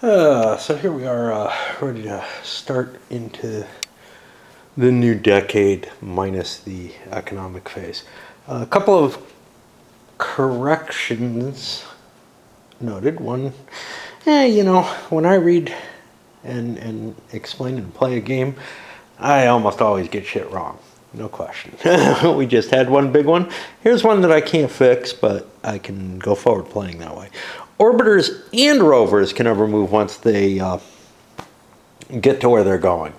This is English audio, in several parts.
So here we are, ready to start into the new decade minus the economic phase. A couple of corrections noted. One, when I read and explain and play a game, I almost always get shit wrong. No question. We just had one big one. Here's one that I can't fix, but I can go forward playing that way. Orbiters and rovers can never move once they get to where they're going.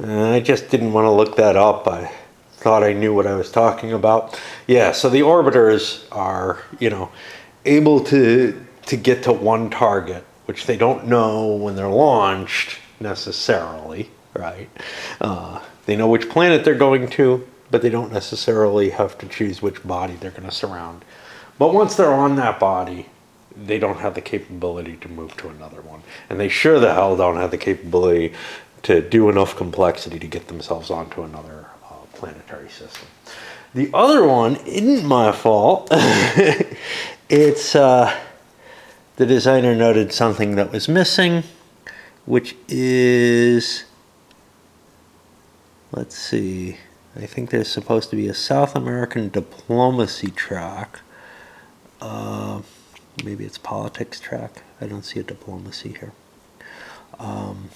I just didn't want to look that up. I thought I knew what I was talking about. Yeah, so the orbiters are, able to get to one target, which they don't know when they're launched necessarily, right? They know which planet they're going to, but they don't necessarily have to choose which body they're going to surround. But once they're on that body, they don't have the capability to move to another one. And they sure the hell don't have the capability to do enough complexity to get themselves onto another planetary system. The other one isn't my fault. It's the designer noted something that was missing, which is, let's see, I think there's supposed to be a South American diplomacy track. Maybe it's politics track. I don't see a diplomacy here. On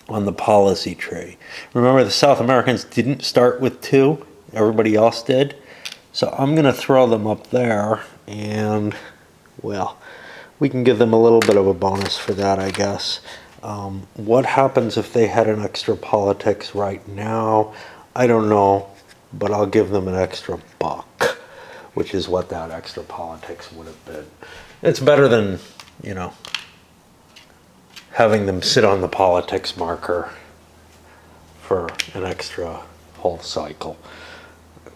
the policy tray. Remember, the South Americans didn't start with 2. Everybody else did. So I'm going to throw them up there, and, well, we can give them a little bit of a bonus for that, I guess. What happens if they had an extra politics right now? I don't know, but I'll give them an extra $1, which is what that extra politics would have been. It's better than, having them sit on the politics marker for an extra whole cycle.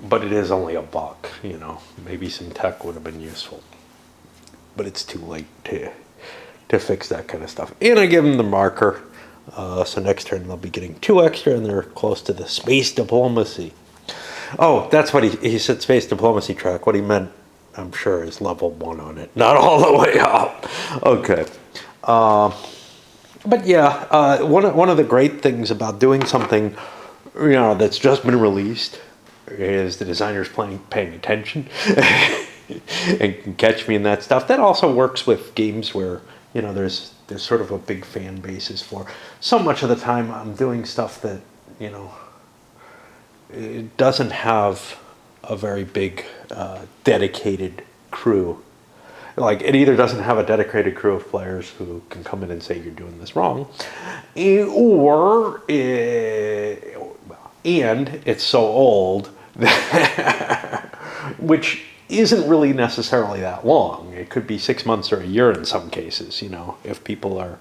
But it is only $1, Maybe some tech would have been useful. But it's too late to fix that kind of stuff. And I give them the marker, so next turn they'll be getting 2 extra, and they're close to the space diplomacy. Oh, that's what he said, space diplomacy track. What he meant, I'm sure, is level 1 on it, not all the way up. Okay. But yeah, one of the great things about doing something, that's just been released is the designer's paying attention and can catch me in that stuff. That also works with games where, there's sort of a big fan basis for. So much of the time I'm doing stuff that, it doesn't have a very big dedicated crew. Like, it either doesn't have a dedicated crew of players who can come in and say you're doing this wrong, and it's so old, which isn't really necessarily that long. It could be 6 months or a year in some cases, if people are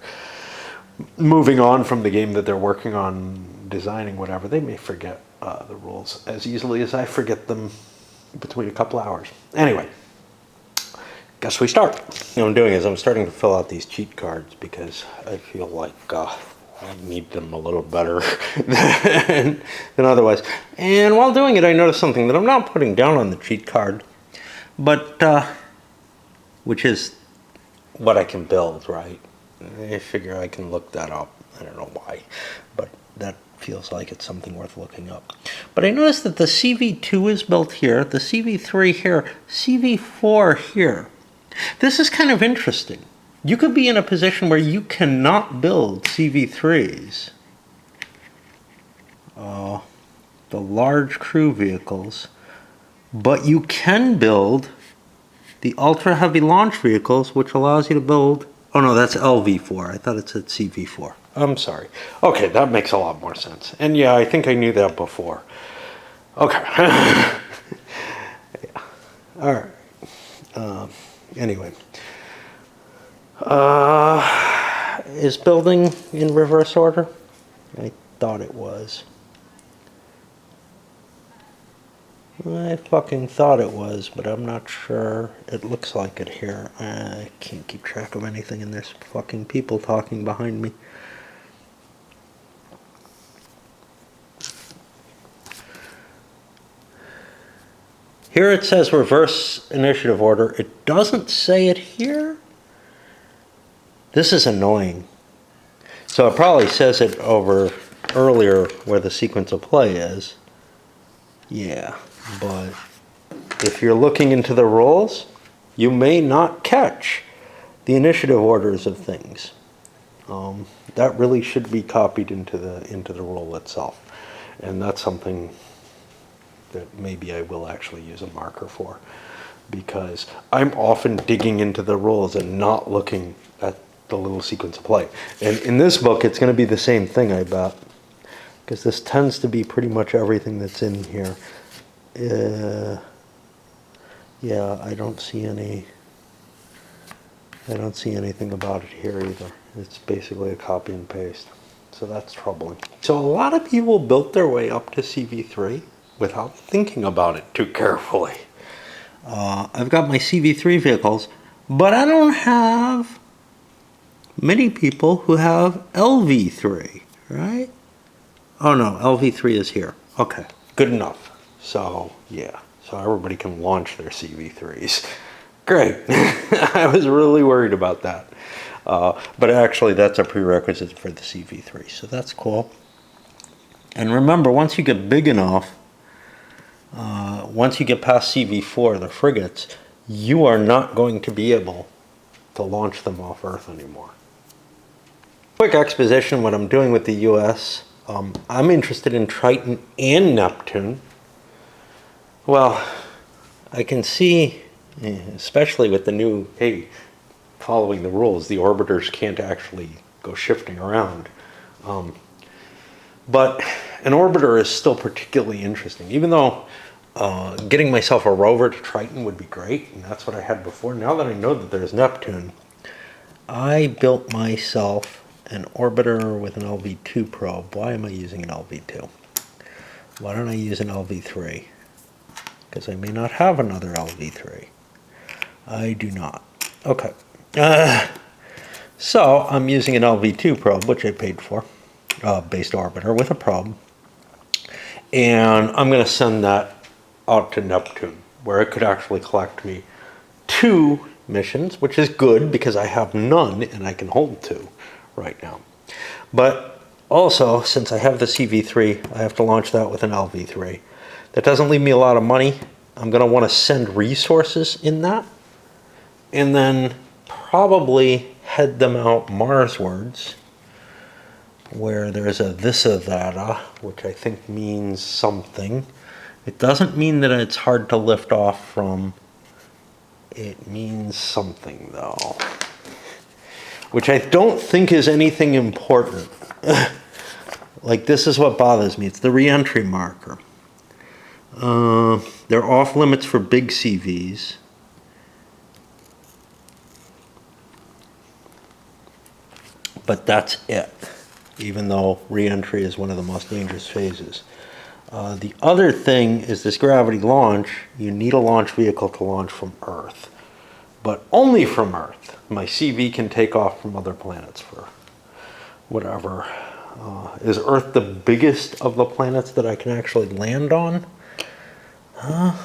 moving on from the game that they're working on designing, whatever, they may forget the rules as easily as I forget them between a couple hours. Anyway, guess we start. What I'm doing is I'm starting to fill out these cheat cards because I feel like I need them a little better than otherwise. And while doing it, I noticed something that I'm not putting down on the cheat card, but which is what I can build, right? I figure I can look that up. I don't know why, but that feels like it's something worth looking up. But I noticed that the CV2 is built here, the CV3 here, CV4 here. This is kind of interesting. You could be in a position where you cannot build CV3s, the large crew vehicles, but you can build the ultra-heavy launch vehicles, which allows you to build... Oh no, that's LV4. I thought it said CV4. I'm sorry. Okay, that makes a lot more sense. And yeah, I think I knew that before. Okay. Yeah. All right. Anyway. Is building in reverse order? I thought it was. I fucking thought it was, but I'm not sure. It looks like it here. I can't keep track of anything, and there's fucking people talking behind me. Here it says reverse initiative order. It doesn't say it here. This is annoying. So it probably says it over earlier where the sequence of play is. Yeah, but if you're looking into the rules, you may not catch the initiative orders of things. That really should be copied into the rule itself, and that's something that maybe I will actually use a marker for, because I'm often digging into the rules and not looking at the little sequence of play. And in this book, it's going to be the same thing, I bet, because this tends to be pretty much everything that's in here. Yeah, I don't see anything about it here either. It's basically a copy and paste. So that's troubling. So a lot of people built their way up to CV3 without thinking about it too carefully. I've got my CV3 vehicles, but I don't have many people who have LV3, right? Oh no, LV3 is here. Okay, good enough. So yeah, so everybody can launch their CV3s. Great. I was really worried about that. But actually that's a prerequisite for the CV3, so that's cool. And remember, once you get big enough, once you get past CV4, the frigates, you are not going to be able to launch them off Earth anymore. Quick exposition what I'm doing with the US. I'm interested in Triton and Neptune. Well, I can see, especially with the new, hey, following the rules, the orbiters can't actually go shifting around. But an orbiter is still particularly interesting, even though getting myself a rover to Triton would be great, and that's what I had before. Now that I know that there's Neptune, I built myself an orbiter with an LV2 probe. Why am I using an LV2? Why don't I use an LV3? Because I may not have another LV3. I do not. Okay. So I'm using an LV2 probe, which I paid for, based orbiter with a probe. And I'm going to send that out to Neptune, where it could actually collect me 2 missions, which is good because I have none and I can hold 2 right now. But also, since I have the CV3, I have to launch that with an LV3. That doesn't leave me a lot of money. I'm going to want to send resources in that, and then probably head them out Marswards, where there's a this or that, which I think means something. It doesn't mean that it's hard to lift off from. It means something, though, which I don't think is anything important. Like, this is what bothers me. It's the re-entry marker. They're off limits for big CVs. But that's it, even though re-entry is one of the most dangerous phases. The other thing is this gravity launch. You need a launch vehicle to launch from Earth, but only from Earth. My CV can take off from other planets for whatever. Is Earth the biggest of the planets that I can actually land on? I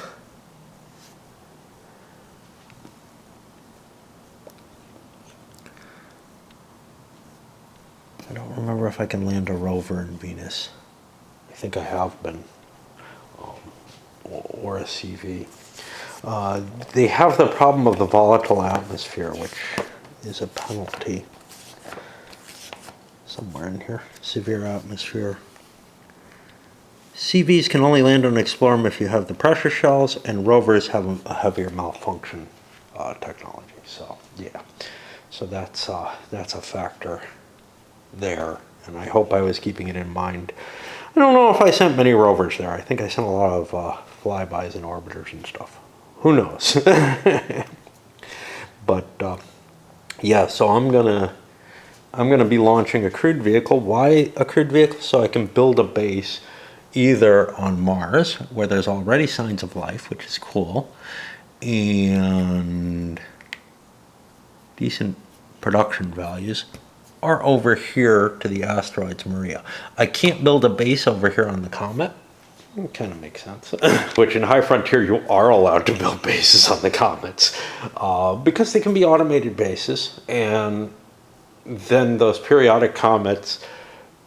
don't remember if I can land a rover in Venus. I think I have been, or a CV. They have the problem of the volatile atmosphere, which is a penalty. Somewhere in here, severe atmosphere. CVs can only land on Explorer if you have the pressure shells, and rovers have a heavier malfunction technology. So yeah, so that's a factor there, and I hope I was keeping it in mind. I don't know if I sent many rovers there. I think I sent a lot of flybys and orbiters and stuff. Who knows? But yeah, so I'm gonna be launching a crewed vehicle. Why a crewed vehicle? So I can build a base either on Mars, where there's already signs of life, which is cool, and decent production values, or over here to the asteroids Maria. I can't build a base over here on the comet. It kind of makes sense. Which in High Frontier you are allowed to build bases on the comets, because they can be automated bases, and then those periodic comets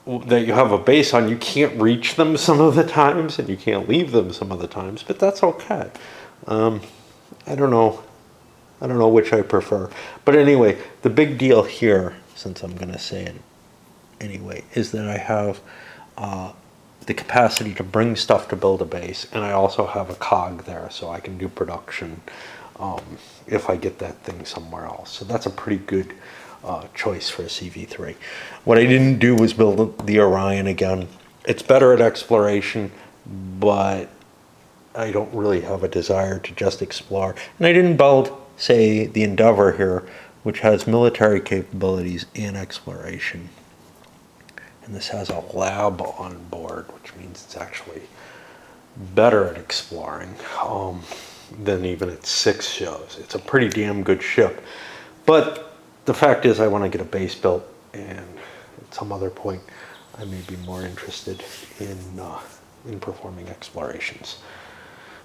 that you have a base on, you can't reach them some of the times, and you can't leave them some of the times, but that's okay. I don't know. I don't know which I prefer. But anyway, the big deal here, since I'm going to say it anyway, is that I have the capacity to bring stuff to build a base, and I also have a cog there, so I can do production if I get that thing somewhere else. So that's a pretty good choice for a CV3. What I didn't do was build the Orion again. It's better at exploration, but I don't really have a desire to just explore. And I didn't build, say, the Endeavour here, which has military capabilities and exploration. And this has a lab on board, which means it's actually better at exploring than even its 6 shows. It's a pretty damn good ship. But the fact is, I want to get a base built, and at some other point, I may be more interested in performing explorations.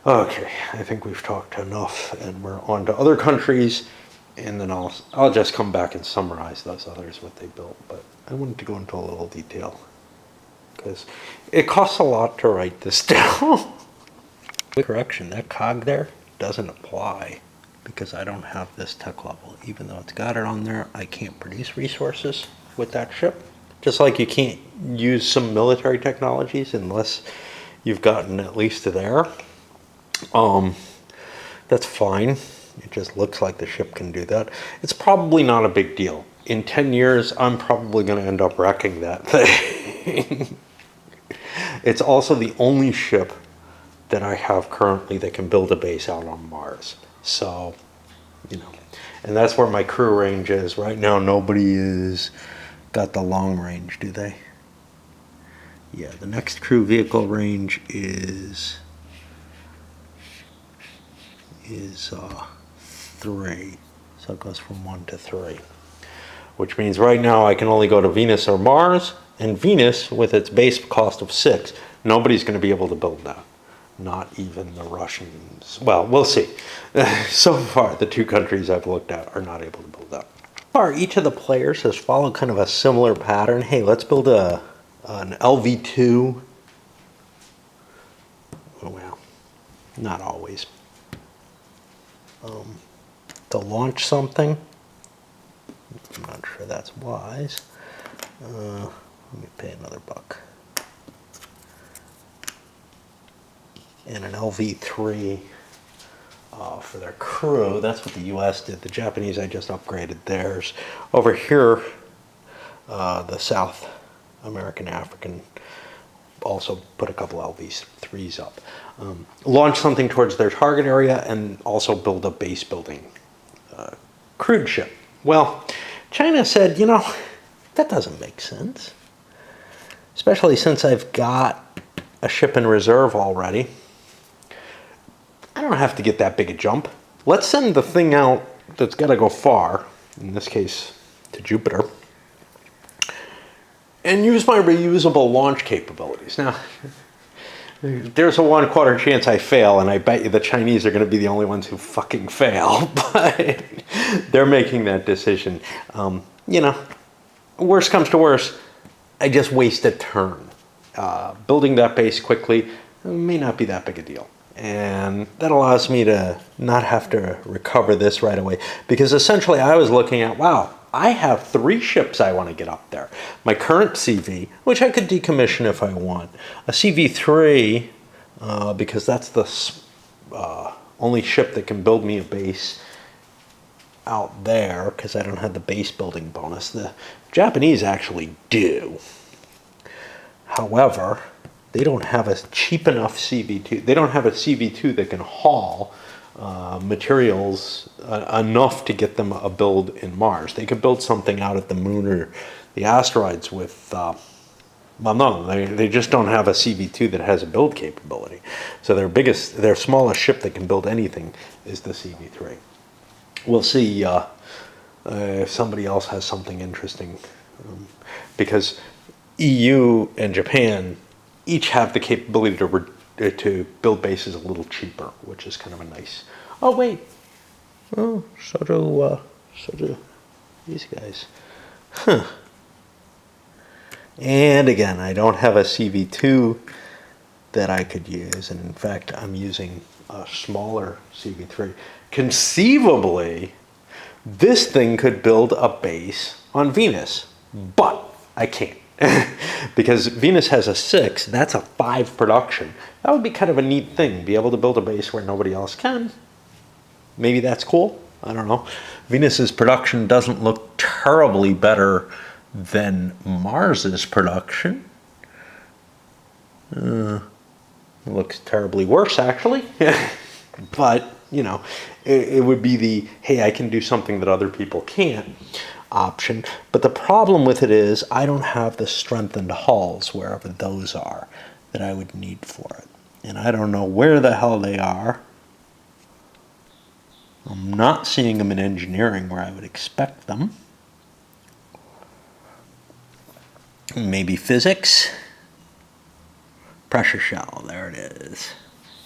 Okay, I think we've talked enough, and we're on to other countries, and then I'll just come back and summarize those others, what they built. But I wanted to go into a little detail because it costs a lot to write this down. Quick correction: that cog there doesn't apply, because I don't have this tech level. Even though it's got it on there, I can't produce resources with that ship. Just like you can't use some military technologies unless you've gotten at least to there. That's fine. It just looks like the ship can do that. It's probably not a big deal. In 10 years, I'm probably going to end up wrecking that thing. It's also the only ship that I have currently that can build a base out on Mars. So, you know, and that's where my crew range is. Right now, nobody is got the long range, do they? Yeah, the next crew vehicle range is 3. So it goes from 1 to 3. Which means right now I can only go to Venus or Mars, and Venus, with its base cost of 6, nobody's going to be able to build that. Not even the Russians. Well, we'll see. So far, the 2 countries I've looked at are not able to build that. So far, each of the players has followed kind of a similar pattern. Hey, let's build an LV2. Oh, well, not always. To launch something. I'm not sure that's wise. Let me pay another $1. And an LV3 for their crew. That's what the US did. The Japanese, I just upgraded theirs. Over here, the South American, African also put a couple LV3s up. Launch something towards their target area and also build a base building crude ship. Well, China said, you know, that doesn't make sense. Especially since I've got a ship in reserve already. I don't have to get that big a jump. Let's send the thing out that's got to go far, in this case to Jupiter, and use my reusable launch capabilities. Now, there's a 1/4 chance I fail, and I bet you the Chinese are going to be the only ones who fucking fail, but they're making that decision. You know, worst comes to worst, I just waste a turn. Building that base quickly may not be that big a deal. And that allows me to not have to recover this right away. Because essentially I was looking at, wow, I have 3 ships I want to get up there. My current CV, which I could decommission if I want. A CV3, because that's the only ship that can build me a base out there, because I don't have the base building bonus. The Japanese actually do. However, they don't have a cheap enough CV2. They don't have a CV2 that can haul materials enough to get them a build in Mars. They could build something out at the moon or the asteroids with, well, no, they just don't have a CV2 that has a build capability. So their smallest ship that can build anything is the CV3. We'll see if somebody else has something interesting, because EU and Japan each have the capability to build bases a little cheaper, which is kind of a nice. Oh wait, oh so do these guys. And again, I don't have a CV2 that I could use. And in fact, I'm using a smaller CV3. Conceivably, this thing could build a base on Venus, but I can't. Because Venus has a 6, that's a 5 production. That would be kind of a neat thing, be able to build a base where nobody else can. Maybe that's cool. I don't know. Venus's production doesn't look terribly better than Mars's production. It looks terribly worse, actually. But, you know, it would be the, hey, I can do something that other people can't option. But the problem with it is I don't have the strengthened hulls, wherever those are, that I would need for it. And I don't know where the hell they are. I'm not seeing them in engineering where I would expect them. Maybe physics. Pressure shell, there it is.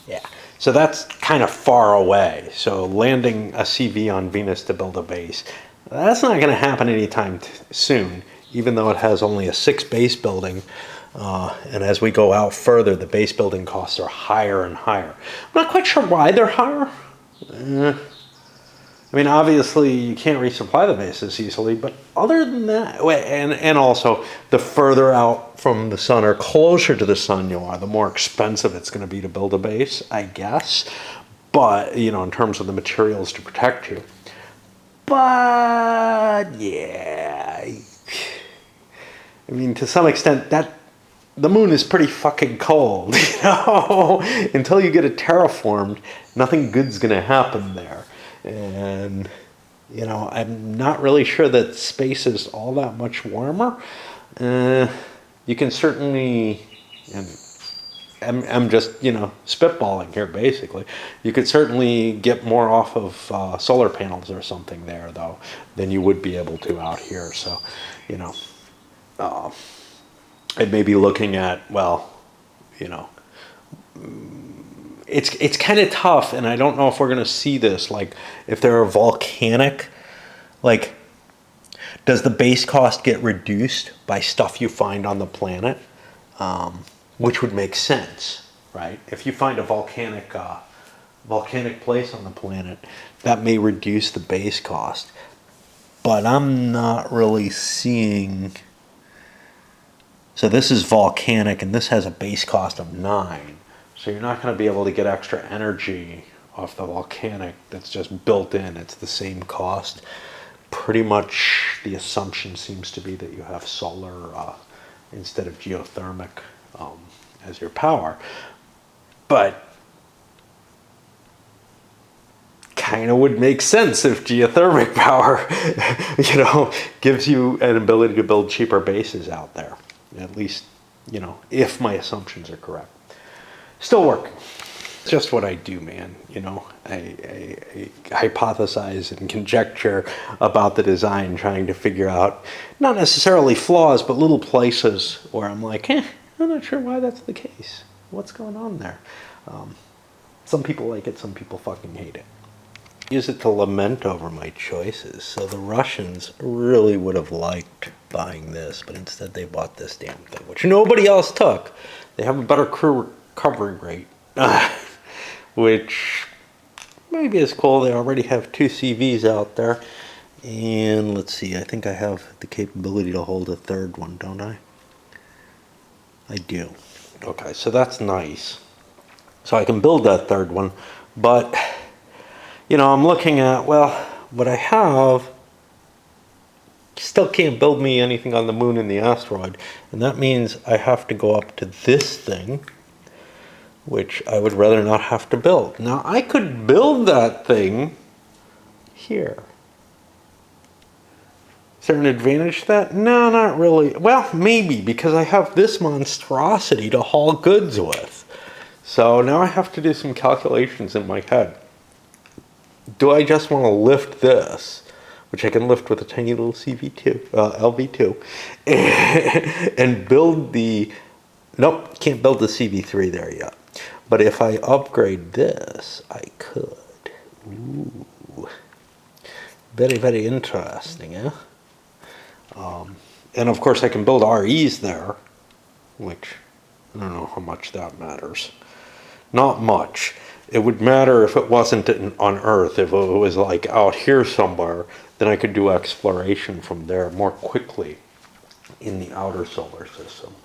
Yeah, so that's kind of far away. So landing a CV on Venus to build a base, that's not going to happen anytime soon, even though it has only a 6 base building. And as we go out further, the base building costs are higher and higher. I'm not quite sure why they're higher. I mean, obviously, you can't resupply the bases easily, but other than that, and also, the further out from the sun or closer to the sun you are, the more expensive it's going to be to build a base, I guess. But, you know, in terms of the materials to protect you. But, yeah. I mean, to some extent, the moon is pretty fucking cold, you know? Until you get it terraformed, nothing good's going to happen there. And, you know, I'm not really sure that space is all that much warmer. You can certainly, and I'm just, you know, spitballing here basically. You could certainly get more off of solar panels or something there, though, than you would be able to out here. So, you know, I may be looking at, well, you know, it's kind of tough, and I don't know if we're going to see this. Like, if there are volcanic, like, does the base cost get reduced by stuff you find on the planet? Which would make sense, right? If you find a volcanic place on the planet, that may reduce the base cost. But I'm not really seeing. So this is volcanic, and this has a base cost of 9. So you're not going to be able to get extra energy off the volcanic that's just built in. It's the same cost. Pretty much the assumption seems to be that you have solar instead of geothermic as your power. But kind of would make sense if geothermic power, you know, gives you an ability to build cheaper bases out there. At least, you know, if my assumptions are correct. Still working. It's just what I do, man. You know, I hypothesize and conjecture about the design, trying to figure out not necessarily flaws, but little places where I'm like, I'm not sure why that's the case. What's going on there? Some people like it, some people fucking hate it. Use it to lament over my choices. So the Russians really would have liked buying this, but instead they bought this damn thing, which nobody else took. They have a better crew recovery rate, which maybe is cool. They already have 2 CVs out there. And let's see, I think I have the capability to hold a 3rd one, don't I? I do. Okay, so that's nice. So I can build that 3rd one, but, you know, I'm looking at, well, what I have still can't build me anything on the moon and the asteroid, and that means I have to go up to this thing, which I would rather not have to build. Now, I could build that thing here. Is there an advantage to that? No, not really. Well, maybe, because I have this monstrosity to haul goods with. So now I have to do some calculations in my head. Do I just want to lift this, which I can lift with a tiny little CV2, LV2, and build the, nope, can't build the CV3 there yet. But if I upgrade this, I could. Ooh. Very, very interesting, eh? And of course I can build REs there, which I don't know how much that matters. Not much. It would matter if it wasn't on Earth. If it was like out here somewhere, then I could do exploration from there more quickly in the outer solar system.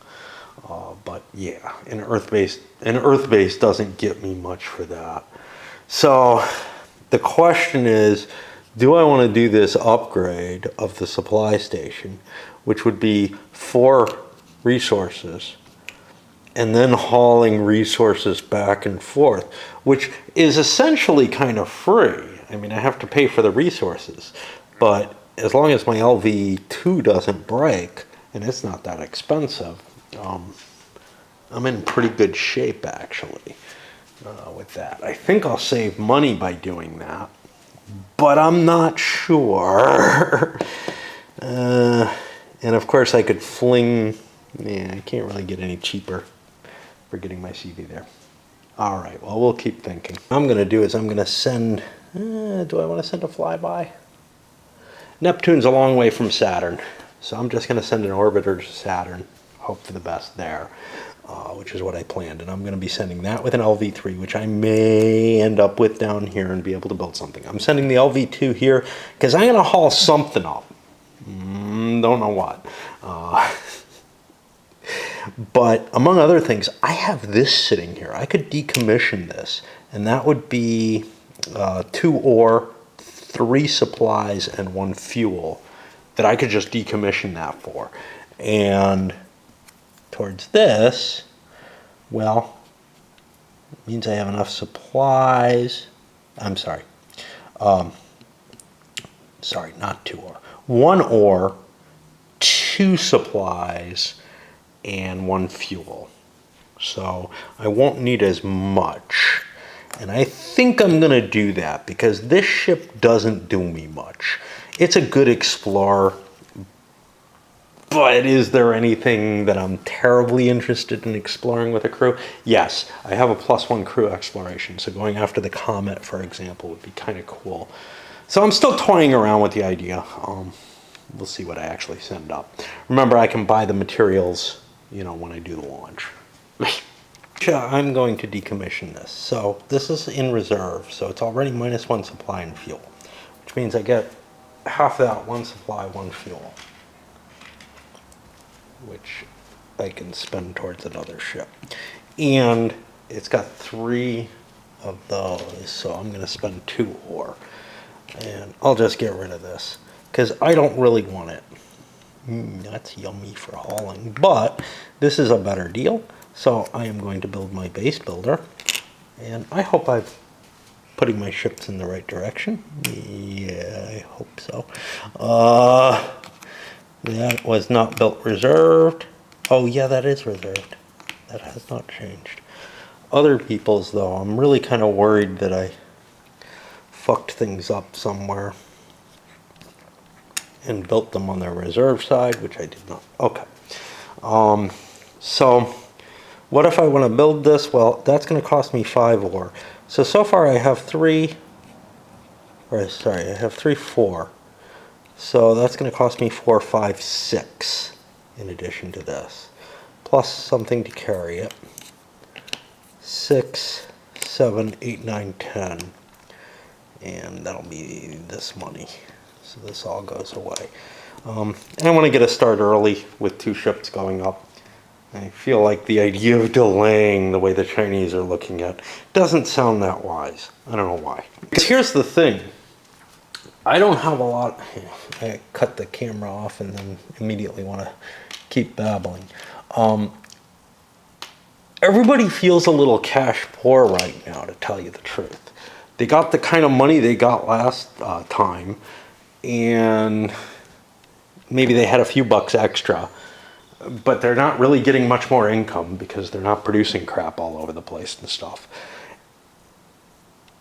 But yeah, an Earth base doesn't get me much for that. So the question is, do I want to do this upgrade of the supply station, which would be 4 resources, and then hauling resources back and forth, which is essentially kind of free. I mean, I have to pay for the resources, but as long as my LV2 doesn't break, and it's not that expensive, I'm in pretty good shape actually with that. I think I'll save money by doing that, but I'm not sure. And of course I could fling, yeah, I can't really get any cheaper for getting my CV there. All right, well, we'll keep thinking. What I'm gonna do is I'm gonna send, do I wanna send a flyby? Neptune's a long way from Saturn, so I'm just gonna send an orbiter to Saturn, hope for the best there, which is what I planned. And I'm gonna be sending that with an LV3, which I may end up with down here and be able to build something. I'm sending the LV2 here because I'm gonna haul something up. Don't know what. But among other things, I have this sitting here. I could decommission this, and that would be 2 ore, 3 supplies, and 1 fuel that I could just decommission that for. And towards this, well, it means I have enough supplies. I'm sorry. Sorry, not 2 ore. 1 ore, 2 supplies, and 1 fuel. So I won't need as much. And I think I'm gonna do that because this ship doesn't do me much. It's a good explorer, but is there anything that I'm terribly interested in exploring with a crew? Yes, I have a +1 crew exploration, so going after the comet, for example, would be kind of cool. So I'm still toying around with the idea. We'll see what I actually send up. Remember, I can buy the materials, you know, when I do the launch. I'm going to decommission this. So this is in reserve, so it's already -1 supply and fuel, which means I get half that, 1 supply, 1 fuel, which I can spend towards another ship. And it's got 3 of those, so I'm going to spend 2 ore. And I'll just get rid of this because I don't really want it. That's yummy for hauling, but this is a better deal. So I am going to build my base builder, and I hope I'm putting my ships in the right direction. Yeah, I hope so. That was not built reserved. Oh yeah, that is reserved. That has not changed. Other people's though, I'm really kind of worried that I fucked things up somewhere and built them on their reserve side, which I did not. Okay. So what if I want to build this? Well, that's going to cost me 5 ore. So far I have 3, or sorry, I have 3, 4. So that's going to cost me 4, 5, 6 in addition to this, plus something to carry it. 6, 7, 8, 9, 10. And that'll be this money. So this all goes away. And I want to get a start early with 2 ships going up. I feel like the idea of delaying the way the Chinese are looking at doesn't sound that wise. I don't know why. Because here's the thing. I don't have a lot. I cut the camera off and then immediately want to keep babbling. Everybody feels a little cash poor right now, to tell you the truth. They got the kind of money they got last time, and maybe they had a few bucks extra, but they're not really getting much more income because they're not producing crap all over the place and stuff.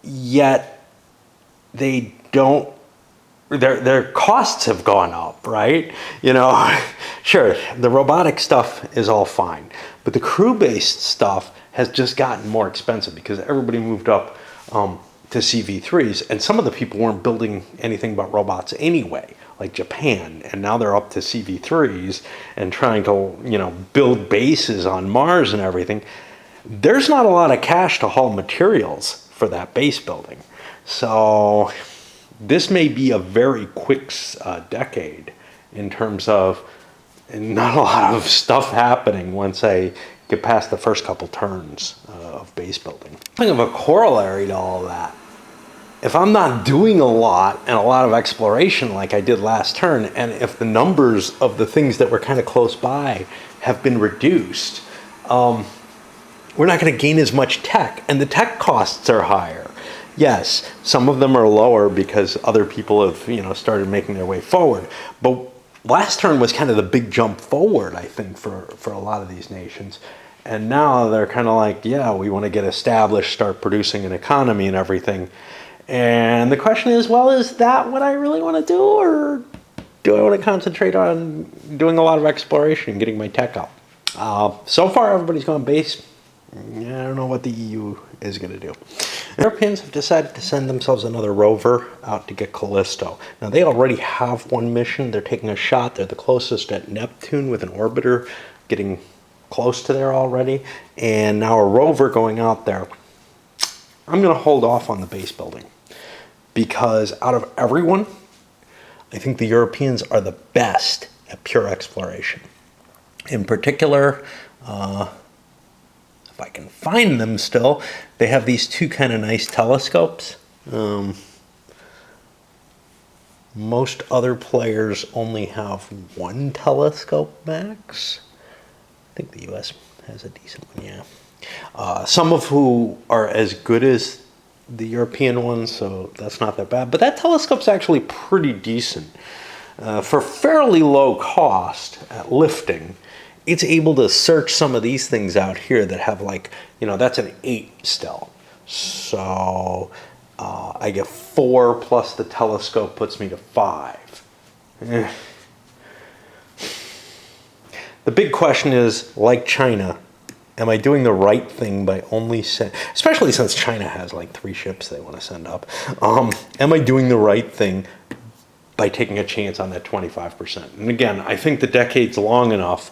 Yet they don't, their costs have gone up, right? You know, sure, the robotic stuff is all fine, but the crew-based stuff has just gotten more expensive because everybody moved up to CV3s, and some of the people weren't building anything but robots anyway, like Japan, and now they're up to CV3s and trying to, build bases on Mars and everything. There's not a lot of cash to haul materials for that base building. So this may be a very quick decade in terms of not a lot of stuff happening once I get past the first couple turns of base building. Think of a corollary to all that. If I'm not doing a lot and a lot of exploration like I did last turn, and if the numbers of the things that were kind of close by have been reduced, we're not going to gain as much tech, and the tech costs are higher. Yes, some of them are lower because other people have, started making their way forward. But last turn was kind of the big jump forward, I think, for a lot of these nations. And now they're kind of like, yeah, we want to get established, start producing an economy and everything. And the question is, well, is that what I really want to do? Or do I want to concentrate on doing a lot of exploration and getting my tech up? So far, everybody's gone base. I don't know what the EU is going to do. The Europeans have decided to send themselves another rover out to get Callisto. Now, they already have one mission. They're taking a shot. They're the closest at Neptune with an orbiter getting close to there already. And now a rover going out there. I'm going to hold off on the base building because out of everyone, I think the Europeans are the best at pure exploration. In particular, if I can find them still, they have these two kind of nice telescopes. Most other players only have one telescope max. I think the US has a decent one, yeah. Some of who are as good as the European ones, so that's not that bad. But that telescope's actually pretty decent. For fairly low cost at lifting, it's able to search some of these things out here that have that's an 8 still. So I get 4 plus the telescope puts me to 5. The big question is, like China, am I doing the right thing by only especially since China has 3 ships they want to send up. Am I doing the right thing by taking a chance on that 25%? And again, I think the decade's long enough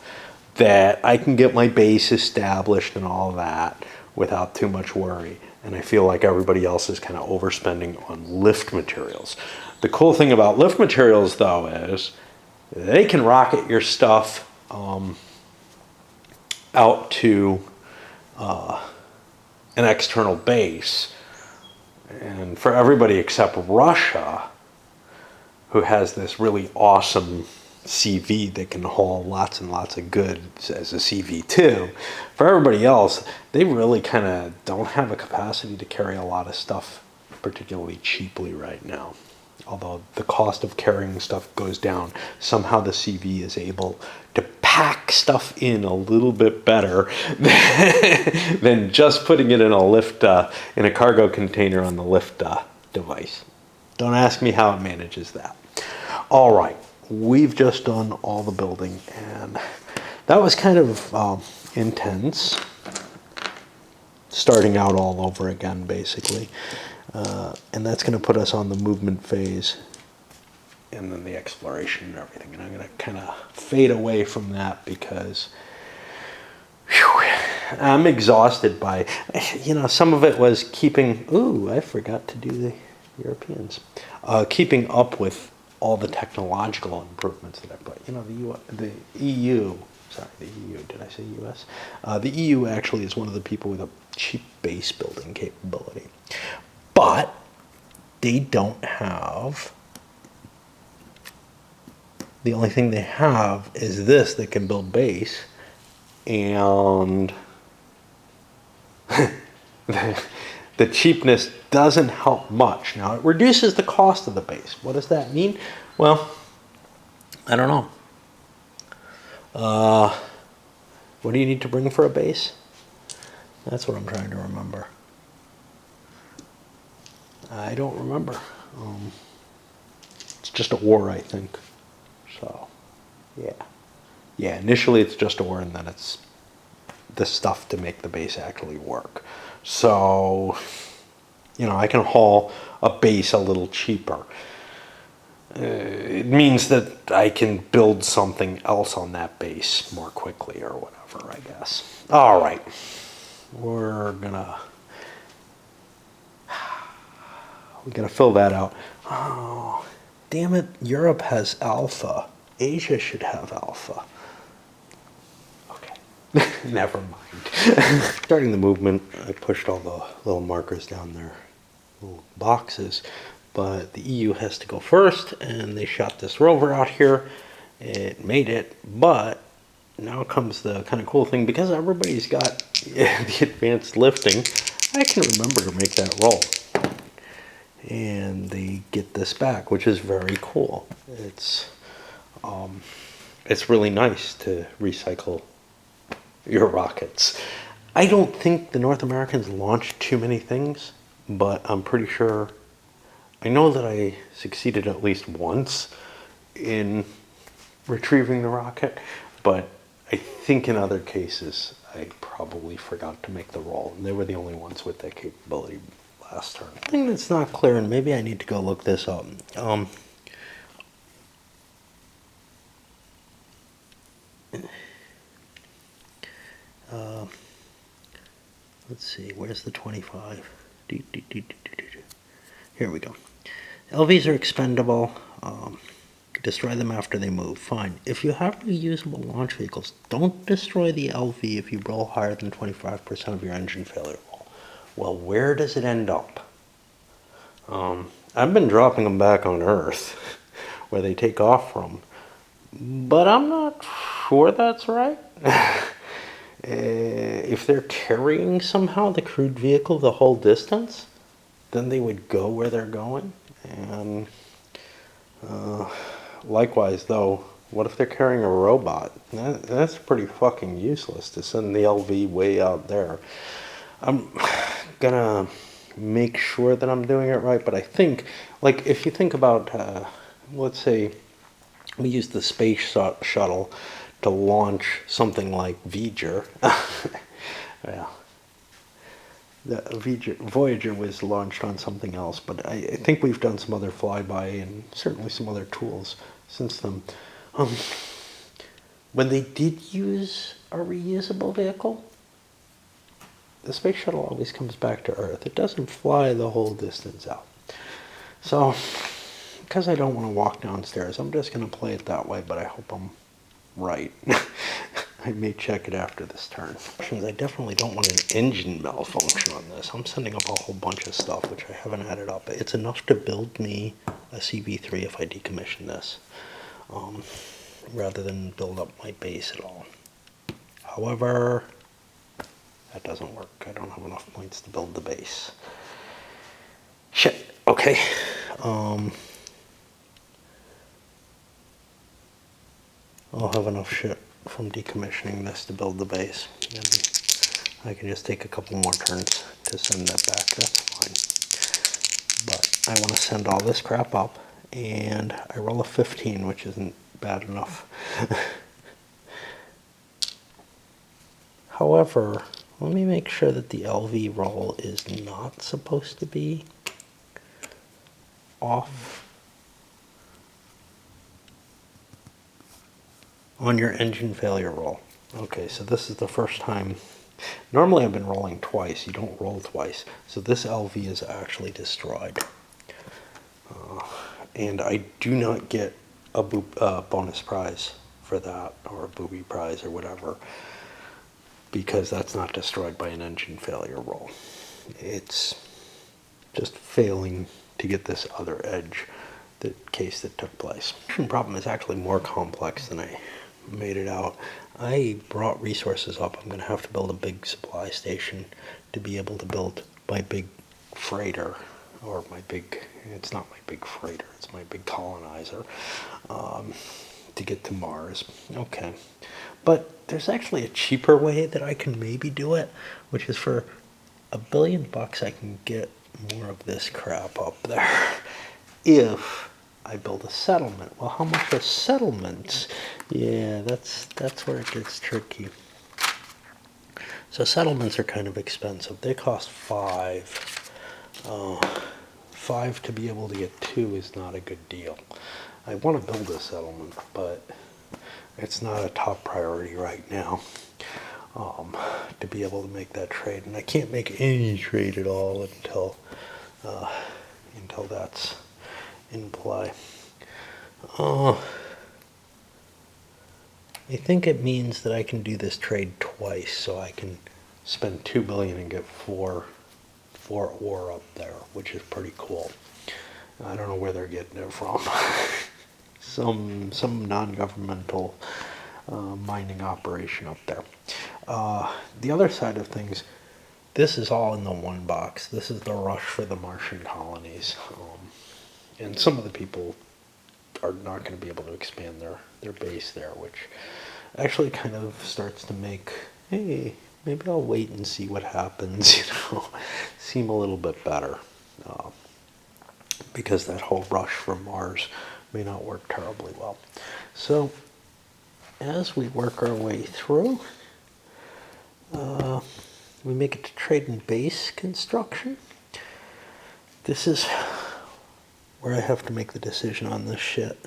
that I can get my base established and all that without too much worry. And I feel like everybody else is kind of overspending on lift materials. The cool thing about lift materials, though, is they can rocket your stuff out to an external base. And for everybody except Russia, who has this really awesome CV that can haul lots and lots of goods as a CV2, for everybody else, they really kind of don't have a capacity to carry a lot of stuff particularly cheaply right now. Although the cost of carrying stuff goes down, somehow the CV is able to pack stuff in a little bit better than just putting it in a lift, in a cargo container on the lift device. Don't ask me how it manages that. All right, we've just done all the building, and that was kind of intense. Starting out all over again, basically. And that's going to put us on the movement phase and then the exploration and everything. And I'm going to kind of fade away from that because I'm exhausted by, some of it was keeping, I forgot to do the Europeans, keeping up with all the technological improvements that I put. The EU, did I say US? The EU actually is one of the people with a cheap base building capability. But they don't have, the only thing they have is this that can build base, and the cheapness doesn't help much. Now, it reduces the cost of the base. What does that mean? Well, I don't know. What do you need to bring for a base? That's what I'm trying to remember. I don't remember. It's just a ore, I think. So, yeah. Yeah, initially it's just ore, and then it's the stuff to make the base actually work. So, You know, I can haul a base a little cheaper. It means that I can build something else on that base more quickly or whatever, I guess. All right. We gotta fill that out. Oh, damn it. Europe has alpha. Asia should have alpha. Okay. Never mind. Starting the movement, I pushed all the little markers down there. Little boxes, but the EU has to go first, and they shot this rover out here. It made it, but now comes the kind of cool thing, because everybody's got the advanced lifting. I can remember to make that roll, and they get this back, which is very cool. It's really nice to recycle your rockets. I don't think the North Americans launched too many things, but I'm pretty sure, I know that I succeeded at least once in retrieving the rocket, but I think in other cases I probably forgot to make the roll, and they were the only ones with that capability last turn. I think that's not clear, and maybe I need to go look this up. Let's see, where's the 25? Here we go. LVs are expendable. Destroy them after they move. Fine. If you have reusable launch vehicles, don't destroy the LV if you roll higher than 25% of your engine failure roll. Well, where does it end up? I've been dropping them back on Earth, where they take off from, but I'm not sure that's right. If they're carrying somehow the crewed vehicle the whole distance, then they would go where they're going. And likewise, though, what if they're carrying a robot? That's pretty fucking useless to send the LV way out there. I'm gonna make sure that I'm doing it right, but I think, like, if you think about, let's say we use the space shuttle to launch something like Voyager. Well, the Voyager was launched on something else, but I think we've done some other flyby and certainly some other tools since then. When they did use a reusable vehicle, the space shuttle always comes back to Earth. It doesn't fly the whole distance out. So, because I don't want to walk downstairs, I'm just going to play it that way, but I hope I'm right. I may check it after this turn. I definitely don't want an engine malfunction on this. I'm sending up a whole bunch of stuff, which I haven't added up. It's enough to build me a CV3 if I decommission this, rather than build up my base at all. However, that doesn't work. I don't have enough points to build the base. Shit. Okay. I'll have enough shit from decommissioning this to build the base. And I can just take a couple more turns to send that back. That's fine. But I want to send all this crap up, and I roll a 15, which isn't bad enough. However, let me make sure that the LV roll is not supposed to be off on your engine failure roll. Okay, so this is the first time. Normally I've been rolling twice. You don't roll twice. So this LV is actually destroyed. And I do not get a bonus prize for that, or a booby prize or whatever, because that's not destroyed by an engine failure roll. It's just failing to get this other edge, the case that took place. The problem is actually more complex than I made it out. I brought resources up. I'm going to have to build a big supply station to be able to build my big freighter, or it's not my big freighter, it's my big colonizer, to get to Mars. Okay. But there's actually a cheaper way that I can maybe do it, which is for $1 billion I can get more of this crap up there if I build a settlement. Well, how much are settlements? Yeah, that's where it gets tricky. So settlements are kind of expensive. They cost 5. 5 to be able to get 2 is not a good deal. I want to build a settlement, but it's not a top priority right now to be able to make that trade. And I can't make any trade at all until that's in play. I think it means that I can do this trade twice, so I can spend 2 billion and get four ore up there, which is pretty cool. I don't know where they're getting it from. some non-governmental mining operation up there. The other side of things, this is all in the one box. This is the rush for the Martian colonies, and some of the people are not going to be able to expand their base there, which actually kind of starts to make, hey, maybe I'll wait and see what happens, seem a little bit better, because that whole rush for Mars may not work terribly well. So as we work our way through, we make it to trade and base construction. This is where I have to make the decision on this shit.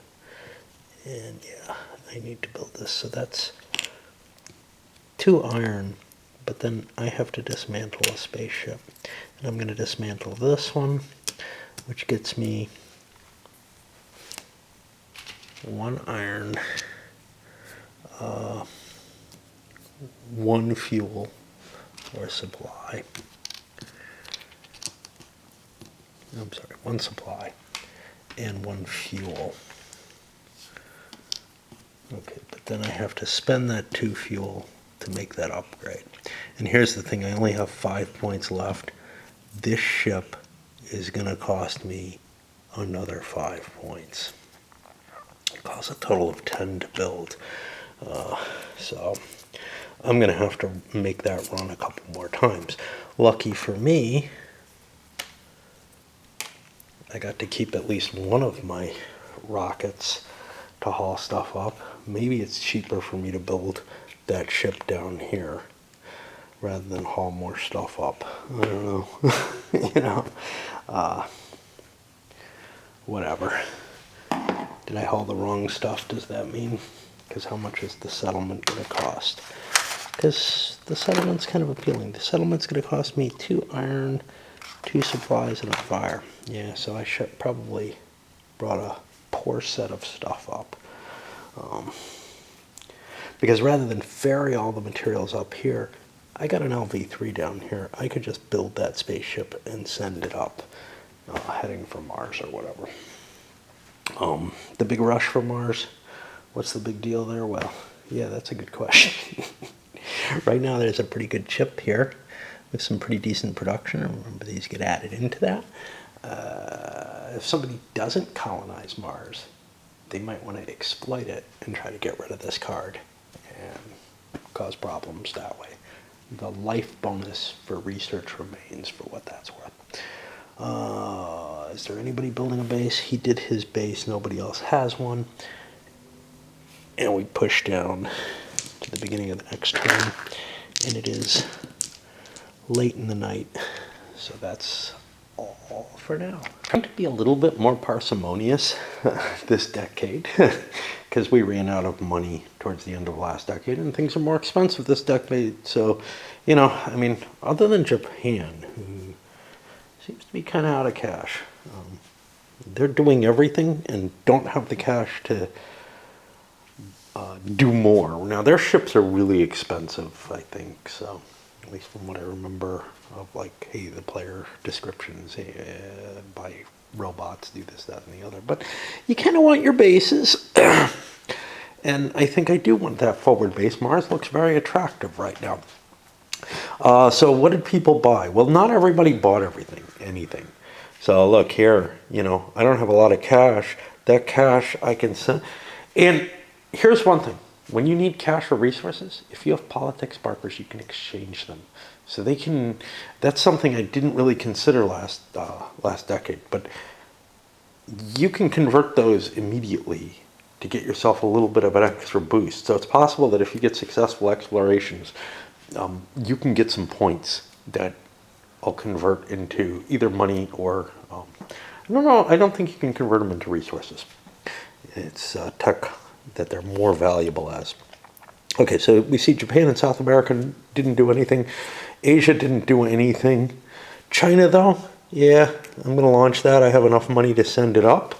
And yeah, I need to build this. So that's 2 iron, but then I have to dismantle a spaceship. And I'm going to dismantle this one, which gets me 1 iron, 1 fuel or supply. I'm sorry, 1 supply and 1 fuel. Okay, but then I have to spend that 2 fuel to make that upgrade. And here's the thing, I only have 5 points left. This ship is going to cost me another 5 points. It costs a total of 10 to build. So I'm going to have to make that run a couple more times. Lucky for me, I got to keep at least one of my rockets to haul stuff up. Maybe it's cheaper for me to build that ship down here rather than haul more stuff up. I don't know. Whatever. Did I haul the wrong stuff? Does that mean? Because how much is the settlement going to cost? Because the settlement's kind of appealing. The settlement's going to cost me 2 iron, 2 supplies, and a fire. Yeah, so I should probably brought a poor set of stuff up. Because rather than ferry all the materials up here, I got an LV-3 down here. I could just build that spaceship and send it up, heading for Mars or whatever. The big rush for Mars, what's the big deal there? Well, yeah, that's a good question. Right now there's a pretty good chip here with some pretty decent production. Remember, these get added into that. If somebody doesn't colonize Mars, they might want to exploit it and try to get rid of this card and cause problems that way. The life bonus for research remains for what that's worth. Is there anybody building a base? He did his base. Nobody else has one. And we push down to the beginning of the next turn. And it is late in the night. So that's all for now. I'm trying to be a little bit more parsimonious this decade because we ran out of money towards the end of last decade and things are more expensive this decade. So, I mean, other than Japan, who seems to be kind of out of cash, they're doing everything and don't have the cash to do more. Now, their ships are really expensive, I think, so at least from what I remember of, like, hey, the player descriptions, hey, buy robots, do this, that, and the other. But you kind of want your bases. And I think I do want that forward base. Mars looks very attractive right now. So what did people buy? Well, not everybody bought anything. So look here, I don't have a lot of cash. That cash I can send. And here's one thing. When you need cash or resources, if you have politics sparkers, you can exchange them. So they can, that's something I didn't really consider last decade, but you can convert those immediately to get yourself a little bit of an extra boost. So it's possible that if you get successful explorations, you can get some points that I'll convert into either money or, I don't know, I don't think you can convert them into resources. It's tech that they're more valuable as. Okay, so we see Japan and South America didn't do anything. Asia didn't do anything. China, though, yeah, I'm going to launch that. I have enough money to send it up,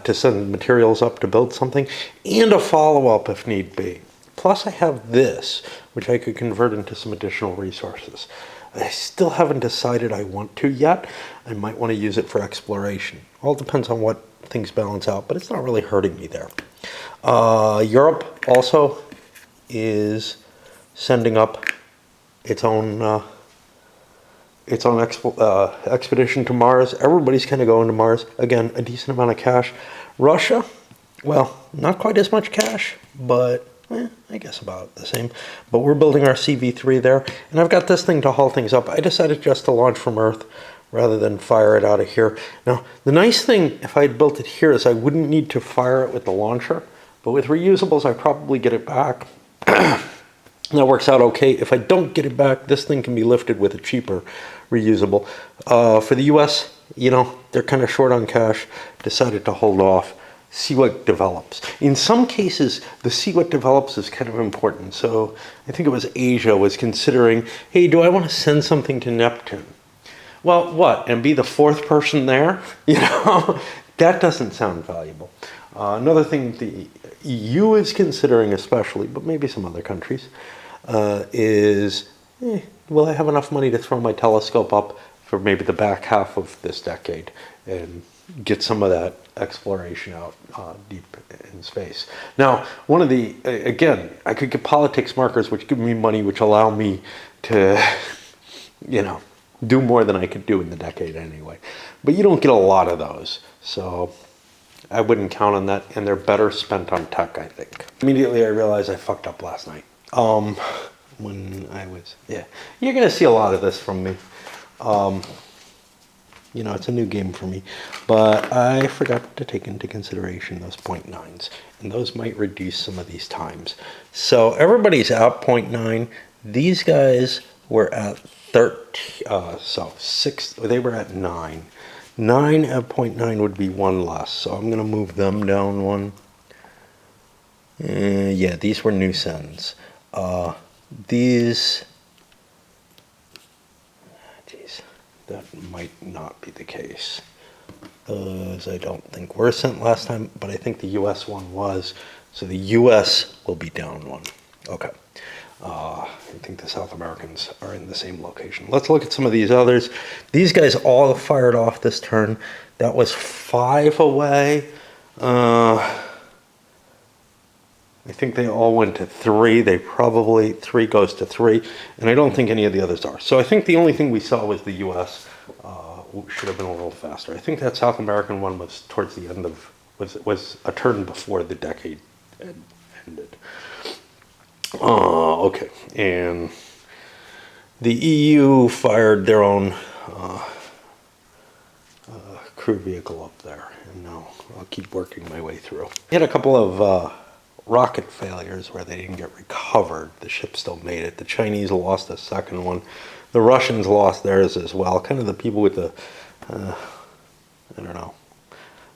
to send materials up to build something, and a follow-up if need be. Plus, I have this, which I could convert into some additional resources. I still haven't decided I want to yet. I might want to use it for exploration. All depends on what things balance out, but it's not really hurting me there. Europe also is sending up its own expedition to Mars. Everybody's kind of going to Mars. Again, a decent amount of cash. Russia, well, not quite as much cash, but I guess about the same. But we're building our CV3 there, and I've got this thing to haul things up. I decided just to launch from Earth rather than fire it out of here. Now, the nice thing, if I had built it here, is I wouldn't need to fire it with the launcher. But with reusables, I probably get it back. That works out okay. If I don't get it back, this thing can be lifted with a cheaper reusable. For the US, you know, they're kind of short on cash, decided to hold off, see what develops. In some cases, the see what develops is kind of important. So I think it was Asia was considering, hey, do I want to send something to Neptune? Well, what? And be the fourth person there? You know, that doesn't sound valuable. Another thing the EU is considering especially, but maybe some other countries, is, will I have enough money to throw my telescope up for maybe the back half of this decade and get some of that exploration out deep in space. Now, one of the, again, I could get politics markers which give me money which allow me to, you know, do more than I could do in the decade anyway. But you don't get a lot of those, so I wouldn't count on that, and they're better spent on tech, I think. Immediately I realized I fucked up last night. When I was, yeah. You're gonna see a lot of this from me. You know, it's a new game for me. But I forgot to take into consideration those 0.9s, and those might reduce some of these times. So everybody's at 0.9. These guys were at 13, so 6, they were at 9. 9 at 0.9 would be one less, so I'm going to move them down one. Yeah, these were new sends. These, geez, that might not be the case. Those I don't think were sent last time, but I think the US one was, so the US will be down one. Okay. I think the South Americans are in the same location. Let's look at some of these others. These guys all fired off this turn. That was 5 away. I think they all went to 3. They probably, 3 goes to 3. And I don't think any of the others are. So I think the only thing we saw was the US. Should have been a little faster. I think that South American one was towards the end of, was a turn before the decade ended. Okay, and the EU fired their own crew vehicle up there, and now I'll keep working my way through. We had a couple of rocket failures where they didn't get recovered. The ship still made it. The Chinese lost a second one. The Russians lost theirs as well. Kind of the people with the, I don't know.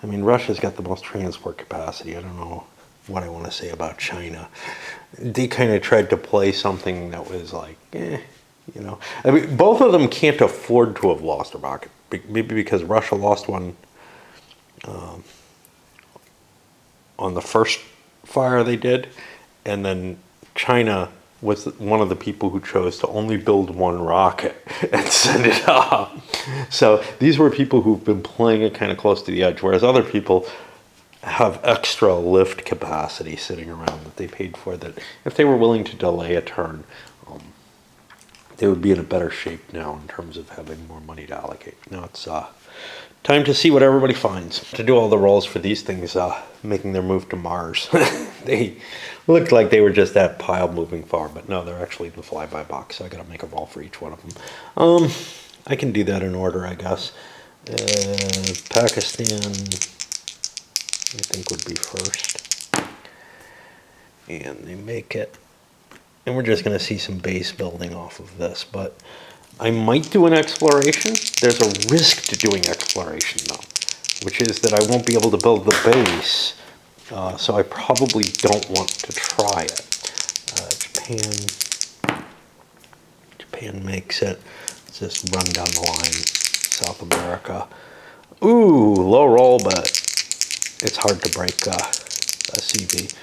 I mean, Russia's got the most transport capacity. I don't know what I want to say about China. They kind of tried to play something that was like, you know. I mean, both of them can't afford to have lost a rocket. Maybe because Russia lost one on the first fire they did, and then China was one of the people who chose to only build one rocket and send it up. So these were people who've been playing it kind of close to the edge, whereas other people have extra lift capacity sitting around that they paid for, that if they were willing to delay a turn, they would be in a better shape now in terms of having more money to allocate. Now it's time to see what everybody finds. To do all the rolls for these things making their move to Mars. They looked like they were just that pile moving far, but no, they're actually in the flyby box, so I gotta make a roll for each one of them. I can do that in order, I guess. Pakistan, I think, would be first. And they make it. And we're just going to see some base building off of this. But I might do an exploration. There's a risk to doing exploration, though, which is that I won't be able to build the base, so I probably don't want to try it. Japan makes it. Let's just run down the line. South America. Ooh, low roll, but it's hard to break a CV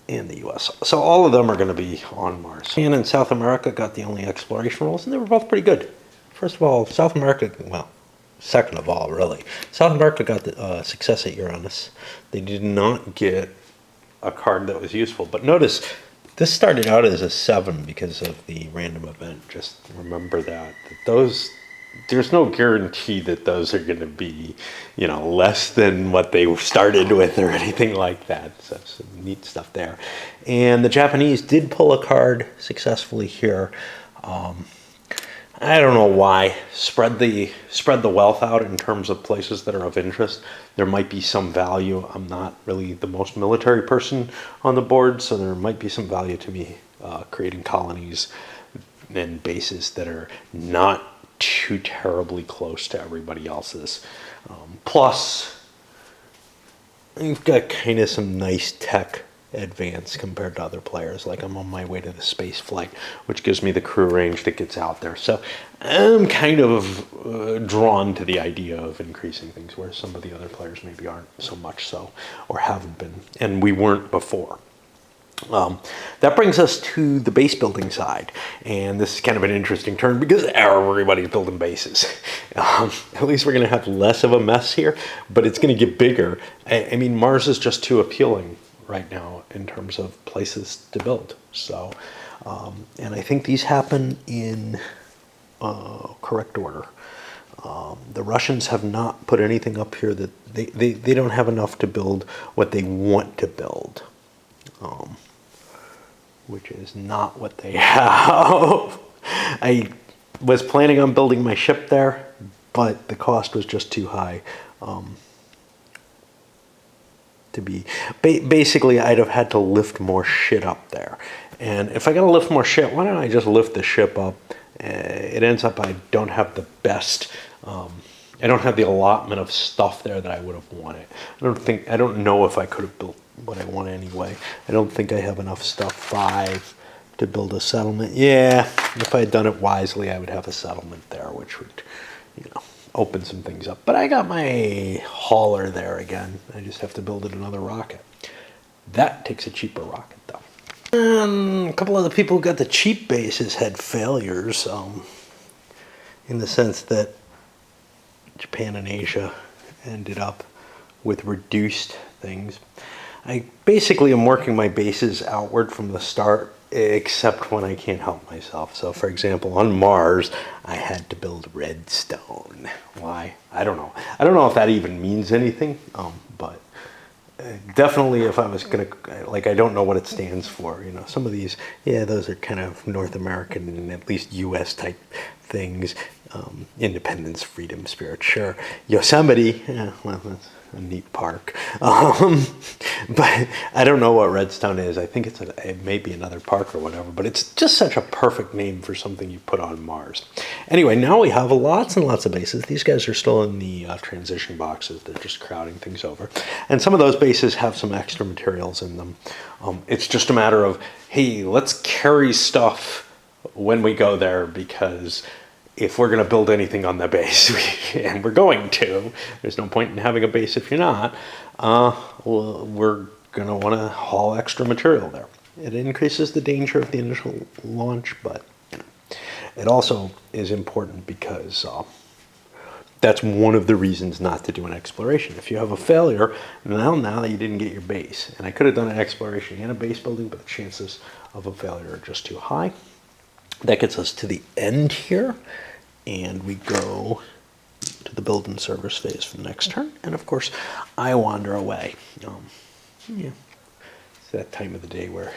in the US. So all of them are going to be on Mars. Japan and South America got the only exploration rolls, and they were both pretty good. First of all, South America, well, second of all, really. South America got the success at Uranus. They did not get a card that was useful. But notice, this started out as a 7 because of the random event. Just remember that those, there's no guarantee that those are going to be, you know, less than what they started with or anything like that. So some neat stuff there. And the Japanese did pull a card successfully here. I don't know why. Spread the wealth out in terms of places that are of interest. There might be some value. I'm not really the most military person on the board, so there might be some value to me creating colonies and bases that are not too terribly close to everybody else's. Plus, you've got kind of some nice tech advance compared to other players. Like I'm on my way to the space flight, which gives me the crew range that gets out there. So I'm kind of drawn to the idea of increasing things, where some of the other players maybe aren't so much so, or haven't been, and we weren't before. That brings us to the base building side, and this is kind of an interesting turn because everybody's building bases. At least we're going to have less of a mess here, but it's going to get bigger. I mean, Mars is just too appealing right now in terms of places to build. So, and I think these happen in correct order. The Russians have not put anything up here that they don't have enough to build what they want to build, which is not what they have. I was planning on building my ship there, but the cost was just too high. To be basically, I'd have had to lift more shit up there, and if I gotta lift more shit, why don't I just lift the ship up? It ends up I don't have the best. I don't have the allotment of stuff there that I would have wanted. I don't know if I could have built what I want anyway. I don't think I have enough stuff 5 to build a settlement. Yeah, if I had done it wisely, I would have a settlement there, which would, you know, open some things up. But I got my hauler there again. I just have to build it another rocket. That takes a cheaper rocket, though. A couple other people who got the cheap bases had failures, in the sense that Japan and Asia ended up with reduced things. I basically am working my bases outward from the start, except when I can't help myself. So, for example, on Mars, I had to build redstone. Why? I don't know. I don't know if that even means anything, but definitely if I was going to, like, I don't know what it stands for. You know, some of these, yeah, those are kind of North American and at least U.S. type things. Independence, freedom, spirit, sure. Yosemite, yeah, well, that's a neat park. But I don't know what redstone is. I think it may be another park or whatever, but it's just such a perfect name for something you put on Mars. Anyway, now we have lots and lots of bases. These guys are still in the transition boxes. They're just crowding things over. And some of those bases have some extra materials in them. It's just a matter of, hey, let's carry stuff when we go there, because if we're going to build anything on the base, and we're going to, there's no point in having a base if you're not, well, we're going to want to haul extra material there. It increases the danger of the initial launch, but you know, it also is important because that's one of the reasons not to do an exploration. If you have a failure, now that you didn't get your base, and I could have done an exploration and a base building, but the chances of a failure are just too high. That gets us to the end here, and we go to the build and service phase for the next turn. And of course, I wander away. Yeah, it's that time of the day where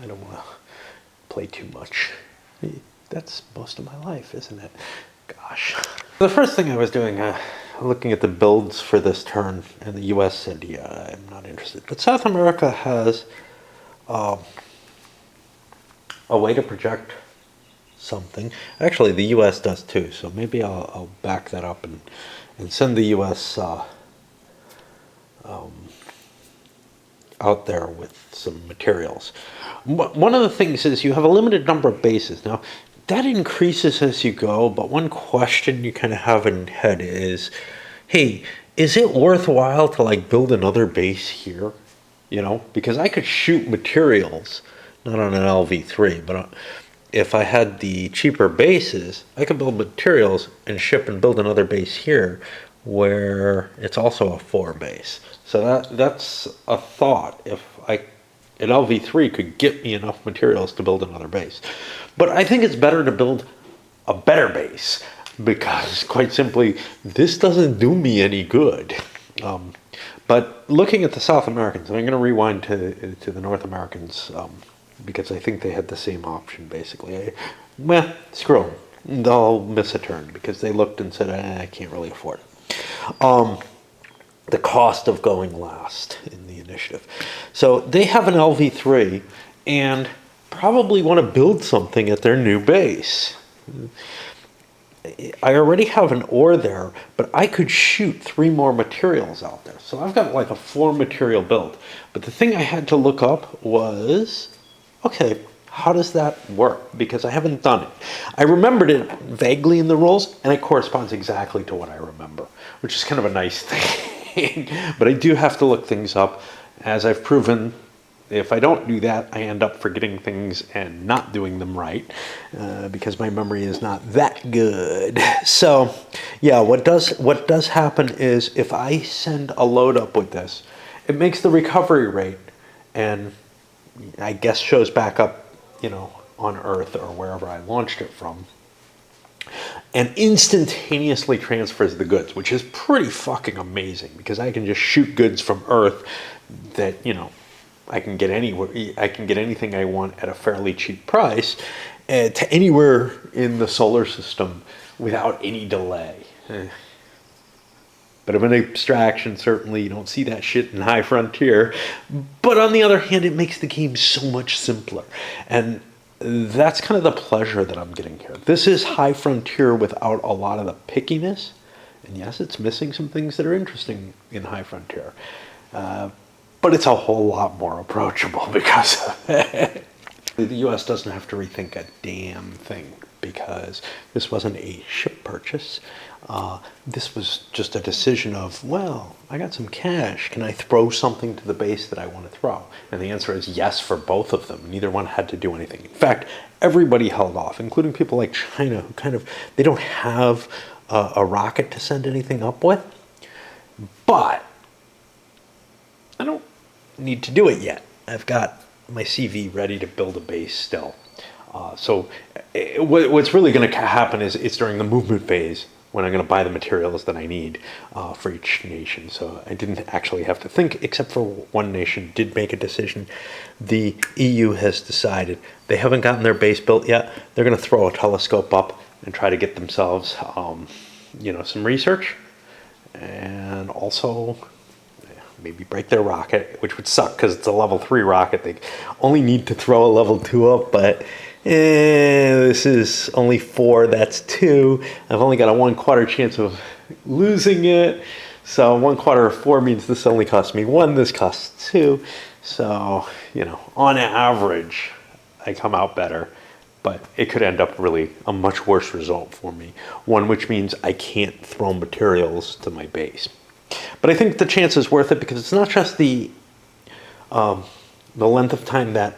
I don't want to play too much. That's most of my life, isn't it? Gosh. The first thing I was doing, looking at the builds for this turn, and the U.S. said, yeah, I'm not interested. But South America has a way to project something. Actually, the U.S. does too, so maybe I'll back that up and send the U.S. Out there with some materials. One of the things is you have a limited number of bases. Now, that increases as you go, but one question you kind of have in head is, hey, is it worthwhile to like build another base here? You know, because I could shoot materials, not on an LV3, but if I had the cheaper bases, I could build materials and ship and build another base here where it's also a 4 base. So that's a thought. If an LV3 could get me enough materials to build another base. But I think it's better to build a better base because, quite simply, this doesn't do me any good. But looking at the South Americans, I'm going to rewind to the North Americans because I think they had the same option, basically. Screw them. They'll miss a turn because they looked and said, I can't really afford it. The cost of going last in the initiative. So they have an LV3 and probably want to build something at their new base. I already have an ore there, but I could shoot 3 more materials out there. So I've got like a 4 material build. But the thing I had to look up was, okay, how does that work? Because I haven't done it. I remembered it vaguely in the rules, and it corresponds exactly to what I remember, which is kind of a nice thing. But I do have to look things up. As I've proven, if I don't do that, I end up forgetting things and not doing them right because my memory is not that good. So, yeah, what does happen is if I send a load up with this, it makes the recovery rate and I guess shows back up, you know, on Earth or wherever I launched it from, and instantaneously transfers the goods, which is pretty fucking amazing because I can just shoot goods from Earth that, you know, I can get anywhere. I can get anything I want at a fairly cheap price to anywhere in the solar system without any delay. Bit of an abstraction, certainly. You don't see that shit in High Frontier. But on the other hand, it makes the game so much simpler. And that's kind of the pleasure that I'm getting here. This is High Frontier without a lot of the pickiness. And yes, it's missing some things that are interesting in High Frontier. But it's a whole lot more approachable because of it. The U.S. doesn't have to rethink a damn thing because this wasn't a ship purchase. This was just a decision of, well, I got some cash. Can I throw something to the base that I want to throw? And the answer is yes for both of them. Neither one had to do anything. In fact, everybody held off, including people like China, who they don't have a rocket to send anything up with. But I don't need to do it yet. I've got my CV ready to build a base still. So what's really going to happen is it's during the movement phase when I'm going to buy the materials that I need for each nation. So I didn't actually have to think, except for one nation did make a decision. The EU has decided they haven't gotten their base built yet. They're going to throw a telescope up and try to get themselves, some research, and also maybe break their rocket, which would suck because it's a level 3 rocket. They only need to throw a level 2 up, but this is only 4, that's 2. I've only got a 1/4 chance of losing it. So 1/4 of 4 means this only costs me 1, this costs 2. So, on average, I come out better. But it could end up really a much worse result for me. One which means I can't throw materials to my base. But I think the chance is worth it because it's not just the length of time that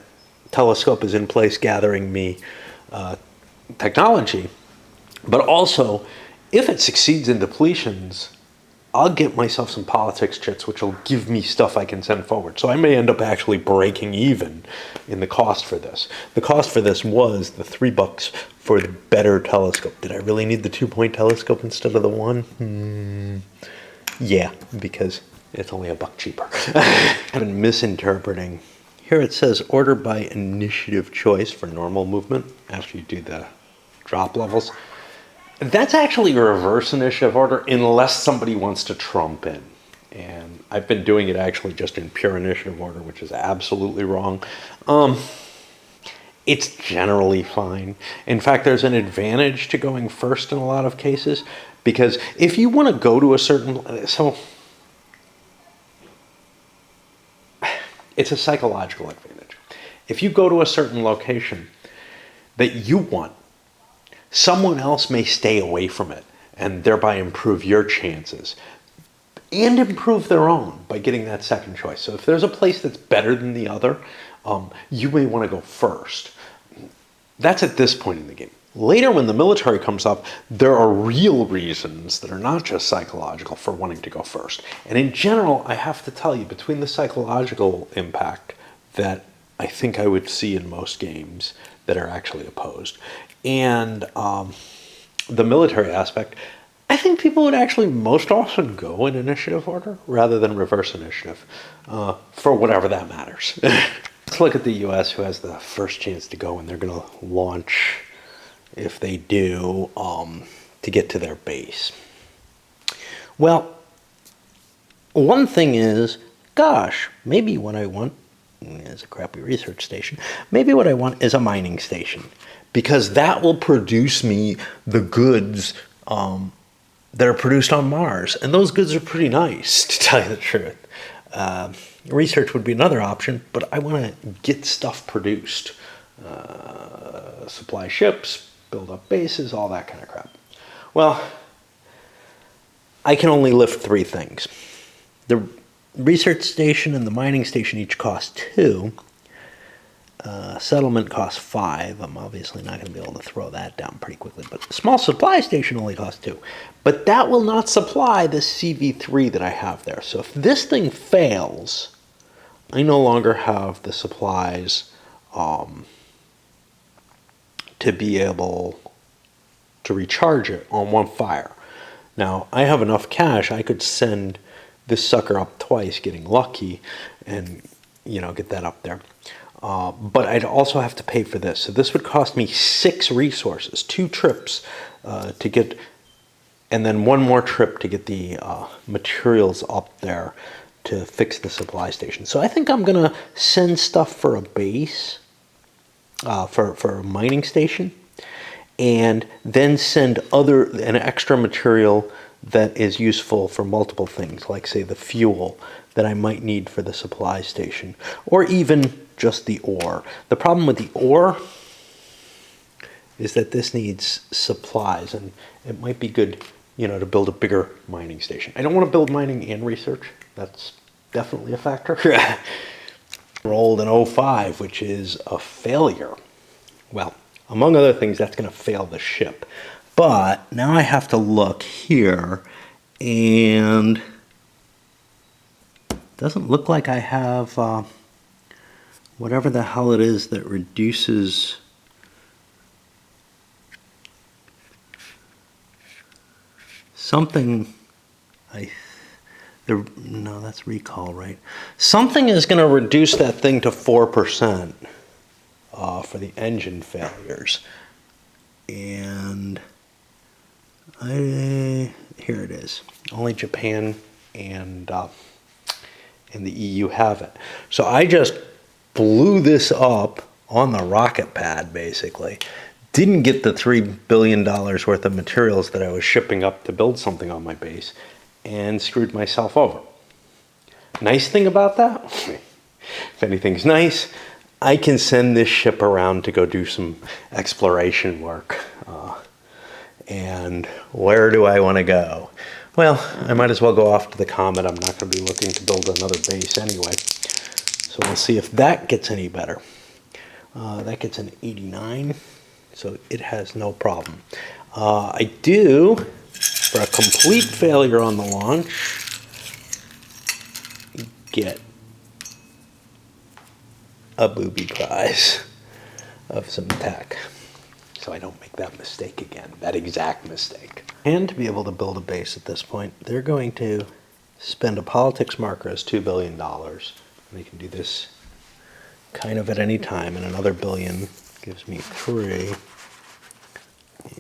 telescope is in place gathering me technology, but also if it succeeds in depletions, I'll get myself some politics chits, which will give me stuff I can send forward. So I may end up actually breaking even in the cost for this. The cost for this was the $3 for the better telescope. Did I really need the 2-point telescope instead of the 1? Yeah, because it's only $1 cheaper. I've been misinterpreting. Here it says order by initiative choice for normal movement after you do the drop levels. That's actually a reverse initiative order unless somebody wants to trump in. And I've been doing it actually just in pure initiative order, which is absolutely wrong. it's generally fine. In fact, there's an advantage to going first in a lot of cases, because if you want to go to a certain, so it's a psychological advantage. If you go to a certain location that you want, someone else may stay away from it and thereby improve your chances and improve their own by getting that second choice. So if there's a place that's better than the other, you may want to go first. That's at this point in the game. Later, when the military comes up, there are real reasons that are not just psychological for wanting to go first. And in general, I have to tell you, between the psychological impact that I think I would see in most games that are actually opposed, and the military aspect, I think people would actually most often go in initiative order rather than reverse initiative, for whatever that matters. Let's look at the U.S., who has the first chance to go, and they're going to launch, if they do, to get to their base. Well, one thing is, gosh, maybe what I want is a crappy research station. Maybe what I want is a mining station, because that will produce me the goods that are produced on Mars. And those goods are pretty nice, to tell you the truth. Research would be another option, but I want to get stuff produced. Supply ships, build up bases, all that kind of crap. Well, I can only lift 3 things. The research station and the mining station each cost 2. Settlement costs 5. I'm obviously not going to be able to throw that down pretty quickly, but the small supply station only costs 2. But that will not supply the CV3 that I have there. So if this thing fails, I no longer have the supplies to be able to recharge it on one fire. Now, I have enough cash, I could send this sucker up twice, getting lucky, and, get that up there. But I'd also have to pay for this. So this would cost me 6 resources, 2 trips to get, and then 1 more trip to get the materials up there to fix the supply station. So I think I'm going to send stuff for a base, for a mining station, and then send an extra material that is useful for multiple things, like, say, the fuel that I might need for the supply station, or even just the ore. The problem with the ore is that this needs supplies, and it might be good, to build a bigger mining station. I don't want to build mining and research. That's definitely a factor. Rolled in 05, which is a failure. Well, among other things, that's going to fail the ship. But now I have to look here, and it doesn't look like I have whatever the hell it is that reduces something. No, that's recall, right? Something is going to reduce that thing to 4% for the engine failures. And here it is. Only Japan and the EU have it. So I just blew this up on the rocket pad, basically. Didn't get the $3 billion worth of materials that I was shipping up to build something on my base, and screwed myself over. Nice thing about that, if anything's nice, I can send this ship around to go do some exploration work. And where do I want to go? Well, I might as well go off to the Comet. I'm not going to be looking to build another base anyway. So we'll see if that gets any better. That gets an 89, so it has no problem. I do, for a complete failure on the launch, get a booby prize of some tech. So I don't make that mistake again, that exact mistake. And to be able to build a base at this point, they're going to spend a politics marker as $2 billion. They can do this kind of at any time, and another billion gives me 3.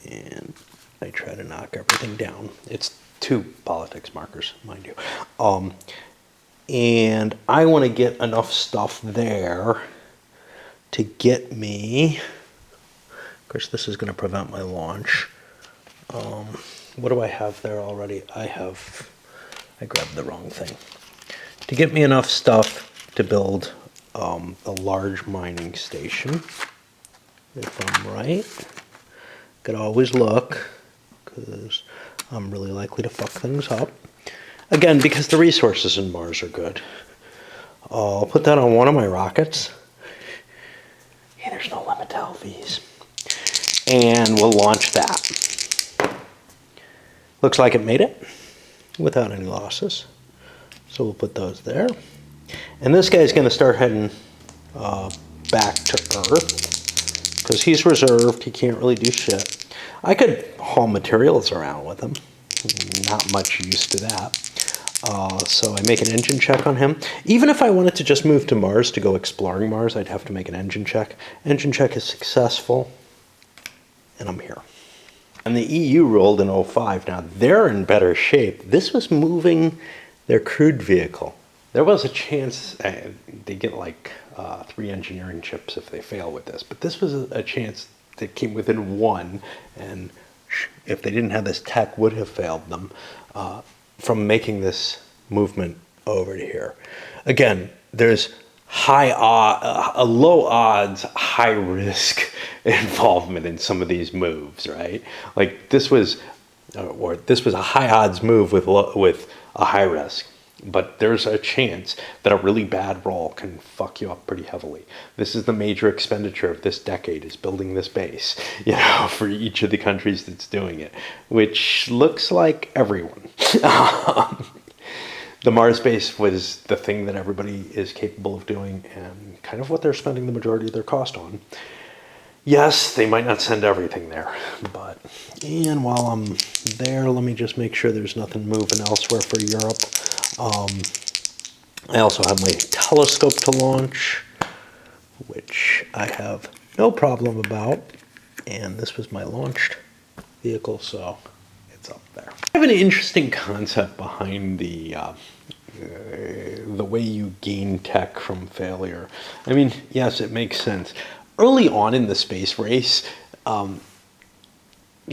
And I try to knock everything down. It's 2 politics markers, mind you. And I want to get enough stuff there to get me, of course this is going to prevent my launch. What do I have there already? I grabbed the wrong thing. To get me enough stuff to build a large mining station, if I'm right. Could always look, because I'm really likely to fuck things up. Again, because the resources in Mars are good. I'll put that on one of my rockets. Yeah, there's no limit to LVs. And we'll launch that. Looks like it made it without any losses. So we'll put those there. And this guy's going to start heading back to Earth, because he's reserved. He can't really do shit. I could haul materials around with him. Not much use to that. So I make an engine check on him. Even if I wanted to just move to Mars to go exploring Mars, I'd have to make an engine check. Engine check is successful, and I'm here. And the EU ruled in 2005. Now, they're in better shape. This was moving their crewed vehicle. There was a chance they get like 3 engineering chips if they fail with this. But this was a chance that came within 1, and if they didn't have this tech, would have failed them from making this movement over to here. Again, there's low odds, high risk involvement in some of these moves, right? Like this was a high odds move with a high risk. But there's a chance that a really bad roll can fuck you up pretty heavily. This is the major expenditure of this decade, is building this base, for each of the countries that's doing it, which looks like everyone. The Mars base was the thing that everybody is capable of doing, and kind of what they're spending the majority of their cost on. Yes, they might not send everything there, but, and while I'm there, let me just make sure there's nothing moving elsewhere for Europe. I also have my telescope to launch, which I have no problem about, and this was my launched vehicle, so it's up there. I have an interesting concept behind the way you gain tech from failure. I mean, yes, it makes sense. Early on in the space race,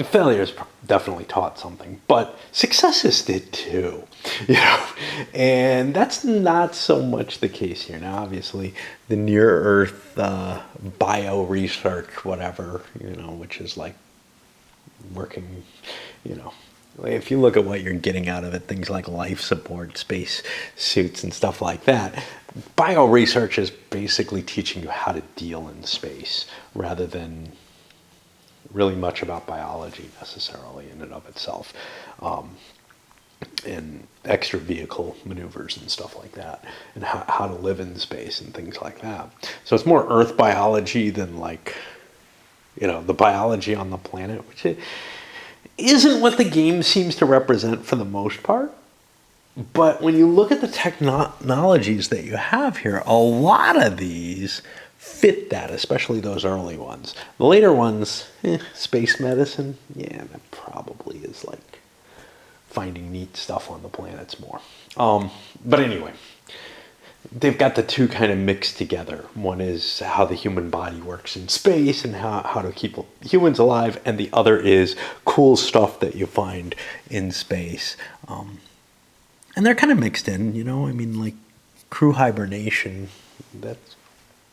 failures definitely taught something, but successes did too, and that's not so much the case here. Now, obviously, the near-Earth bio research, whatever, which is like working, if you look at what you're getting out of it, things like life support, space suits, and stuff like that, bio research is basically teaching you how to deal in space rather than really much about biology necessarily in and of itself, and extra vehicle maneuvers and stuff like that, and how to live in space and things like that. So it's more Earth biology than like, the biology on the planet, which isn't what the game seems to represent for the most part. But when you look at the technologies that you have here, a lot of these fit that, especially those early ones. The later ones, space medicine, yeah, that probably is like finding neat stuff on the planets more. But anyway, they've got the two kind of mixed together. One is how the human body works in space and how to keep humans alive, and the other is cool stuff that you find in space. And they're kind of mixed in, I mean, like crew hibernation, that's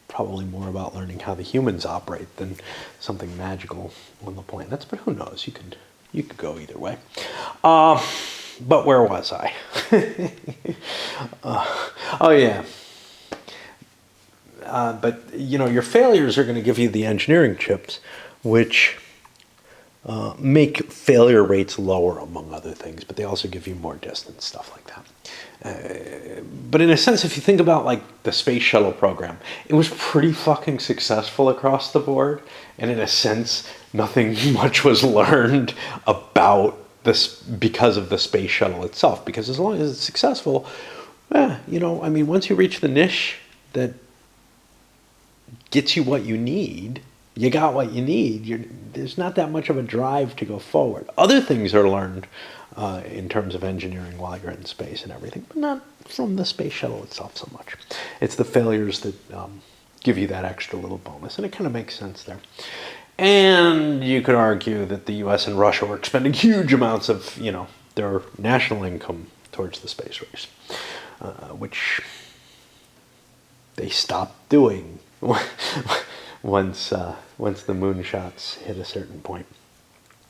probably more about learning how the humans operate than something magical on the planets, but who knows? You could go either way. But where was I? Oh yeah. But your failures are going to give you the engineering chips, which make failure rates lower, among other things, but they also give you more distance, stuff like that. But in a sense, if you think about like the space shuttle program, it was pretty fucking successful across the board, and in a sense, nothing much was learned about this because of the space shuttle itself. Because as long as it's successful, I mean, once you reach the niche that gets you what you need, you got what you need. There's not that much of a drive to go forward. Other things are learned in terms of engineering while you're in space and everything, but not from the space shuttle itself so much. It's the failures that give you that extra little bonus, and it kind of makes sense there. And you could argue that the U.S. and Russia were expending huge amounts of, their national income towards the space race, which they stopped doing once the moonshots hit a certain point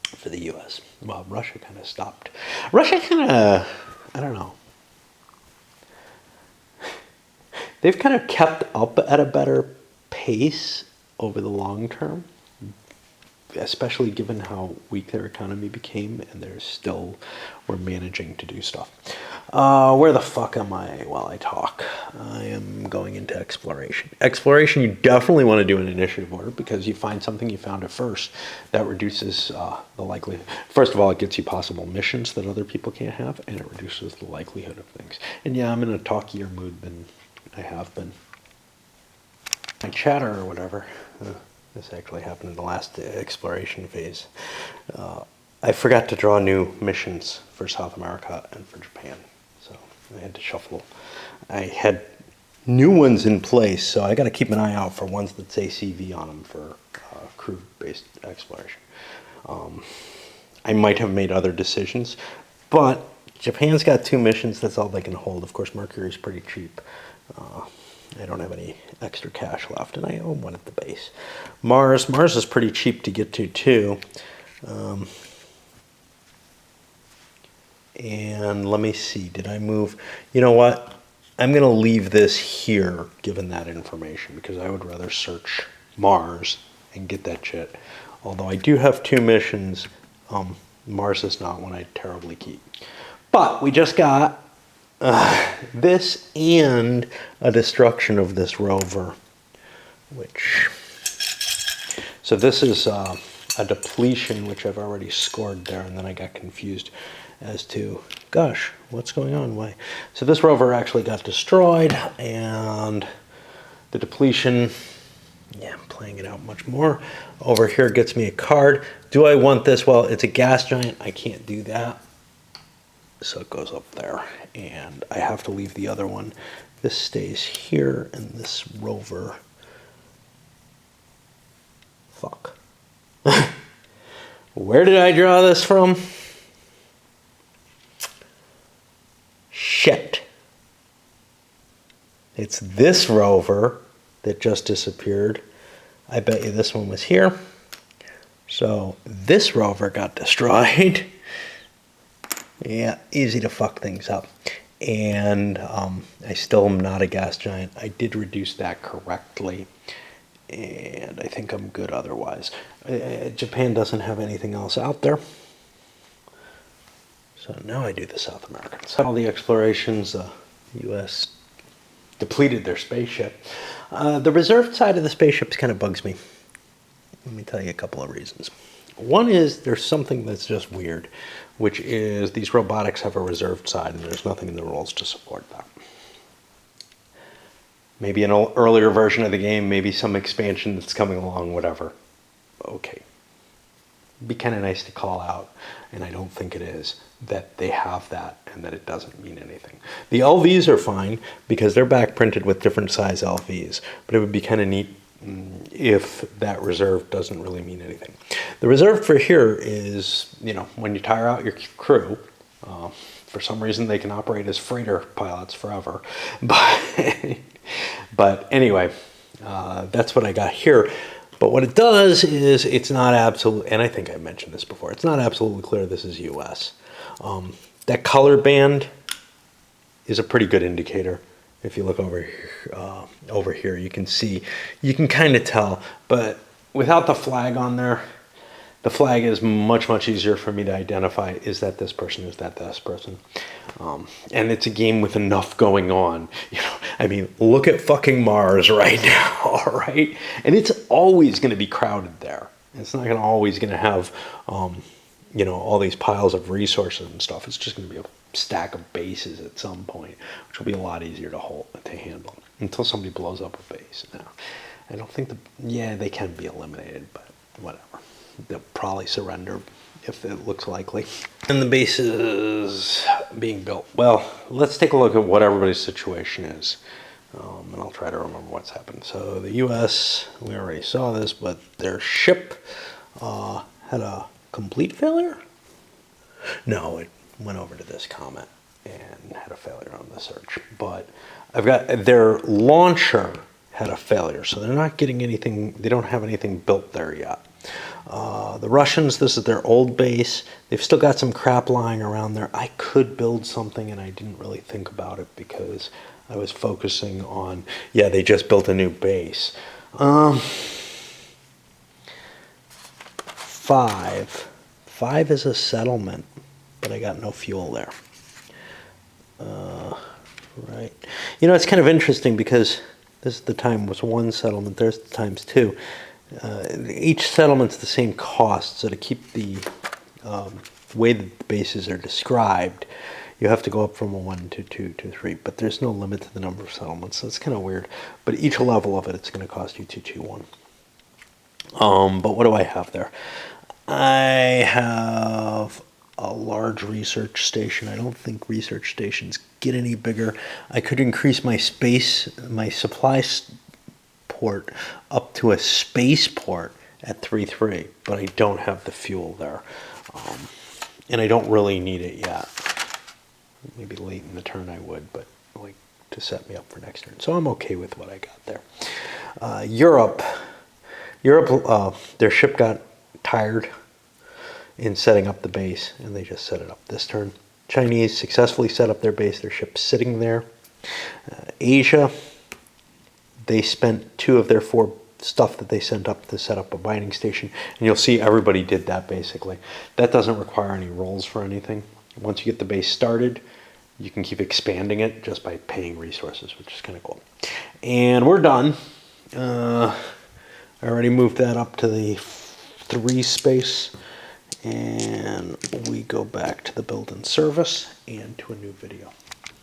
for the U.S. Well, Russia kind of stopped. Russia kind of, I don't know. They've kind of kept up at a better pace over the long term, especially given how weak their economy became, and we're managing to do stuff. Where the fuck am I while I talk? I am going into exploration. Exploration, you definitely want to do in initiative order, because you find something, you found it first. That reduces the likelihood. First of all, it gets you possible missions that other people can't have, and it reduces the likelihood of things. And yeah, I'm in a talkier mood than I have been. My chatter or whatever. This actually happened in the last exploration phase. I forgot to draw new missions for South America and for Japan, so I had to shuffle. I had new ones in place, so I got to keep an eye out for ones that say CV on them for crew-based exploration. I might have made other decisions, but Japan's got 2 missions. That's all they can hold. Of course, Mercury's pretty cheap. I don't have any extra cash left, and I own one at the base. Mars is pretty cheap to get to, too. And let me see, did I move? You know what? I'm going to leave this here, given that information, because I would rather search Mars and get that shit. Although I do have 2 missions, Mars is not one I terribly keep. But we just got this and a destruction of this rover, so this is a depletion, which I've already scored there, and then I got confused as to, gosh, what's going on? Why? So this rover actually got destroyed, and the depletion, yeah, I'm playing it out much more. Over here gets me a card. Do I want this? Well, it's a gas giant. I can't do that. So it goes up there, and I have to leave the other one. This stays here, and this rover, fuck. Where did I draw this from? Shit. It's this rover that just disappeared. I bet you this one was here. So this rover got destroyed. Yeah, easy to fuck things up. And I still am not a gas giant. I did reduce that correctly, and I think I'm good otherwise. Japan doesn't have anything else out there. So now I do the South Americans. All the explorations, the U.S. depleted their spaceship. The reserved side of the spaceships kind of bugs me. Let me tell you a couple of reasons. One is there's something that's just weird, which is these robotics have a reserved side, and there's nothing in the rules to support that. Maybe an earlier version of the game, maybe some expansion that's coming along, whatever. Okay. It'd be kind of nice to call out, and I don't think it is, that they have that and that it doesn't mean anything. The LVs are fine because they're back printed with different size LVs, but it would be kind of neat if that reserve doesn't really mean anything. The reserve for here is, when you tire out your crew, for some reason they can operate as freighter pilots forever. But anyway, that's what I got here. But what it does is it's not absolute, and I think I mentioned this before, it's not absolutely clear this is US. That color band is a pretty good indicator. If you look over here, you can see, you can kind of tell, but without the flag on there, the flag is much, much easier for me to identify. Is that this person? Is that this person? And it's a game with enough going on. Look at fucking Mars right now, all right? And it's always going to be crowded there. It's not always going to have, all these piles of resources and stuff. It's just going to be a stack of bases at some point, which will be a lot easier to handle until somebody blows up a base. Now, I don't think they can be eliminated, but whatever. They'll probably surrender if it looks likely. And the base is being built. Well, let's take a look at what everybody's situation is. And I'll try to remember what's happened. So the U.S., we already saw this, but their ship had a complete failure? No, it went over to this comet and had a failure on the search. But I've got their launcher had a failure, so they're not getting anything, they don't have anything built there yet. The Russians, this is their old base. They've still got some crap lying around there. I could build something, and I didn't really think about it because I was focusing on, yeah, they just built a new base. Five is a settlement, but I got no fuel there. Right. You know, it's kind of interesting because this is the time was one settlement, there's the times two. Each settlement's the same cost, so to keep the way that the bases are described, you have to go up from a 1 to 2 to 3, but there's no limit to the number of settlements, so it's kind of weird. But each level of it, it's going to cost you 221. But what do I have there? I have a large research station. I don't think research stations get any bigger. I could increase my space, my supply port up to a spaceport at 3.3, but I don't have the fuel there. And I don't really need it yet. Maybe late in the turn I would, but like to set me up for next turn. So I'm okay with what I got there. Europe, their ship got tired in setting up the base, and they just set it up this turn. Chinese successfully set up their base, their ship's sitting there. Asia, they spent 2 of their 4 stuff that they sent up to set up a mining station, and you'll see everybody did that basically. That doesn't require any rolls for anything. Once you get the base started, you can keep expanding it just by paying resources, which is kind of cool. And we're done. I already moved that up to the 3 space, and we go back to the build and service and to a new video.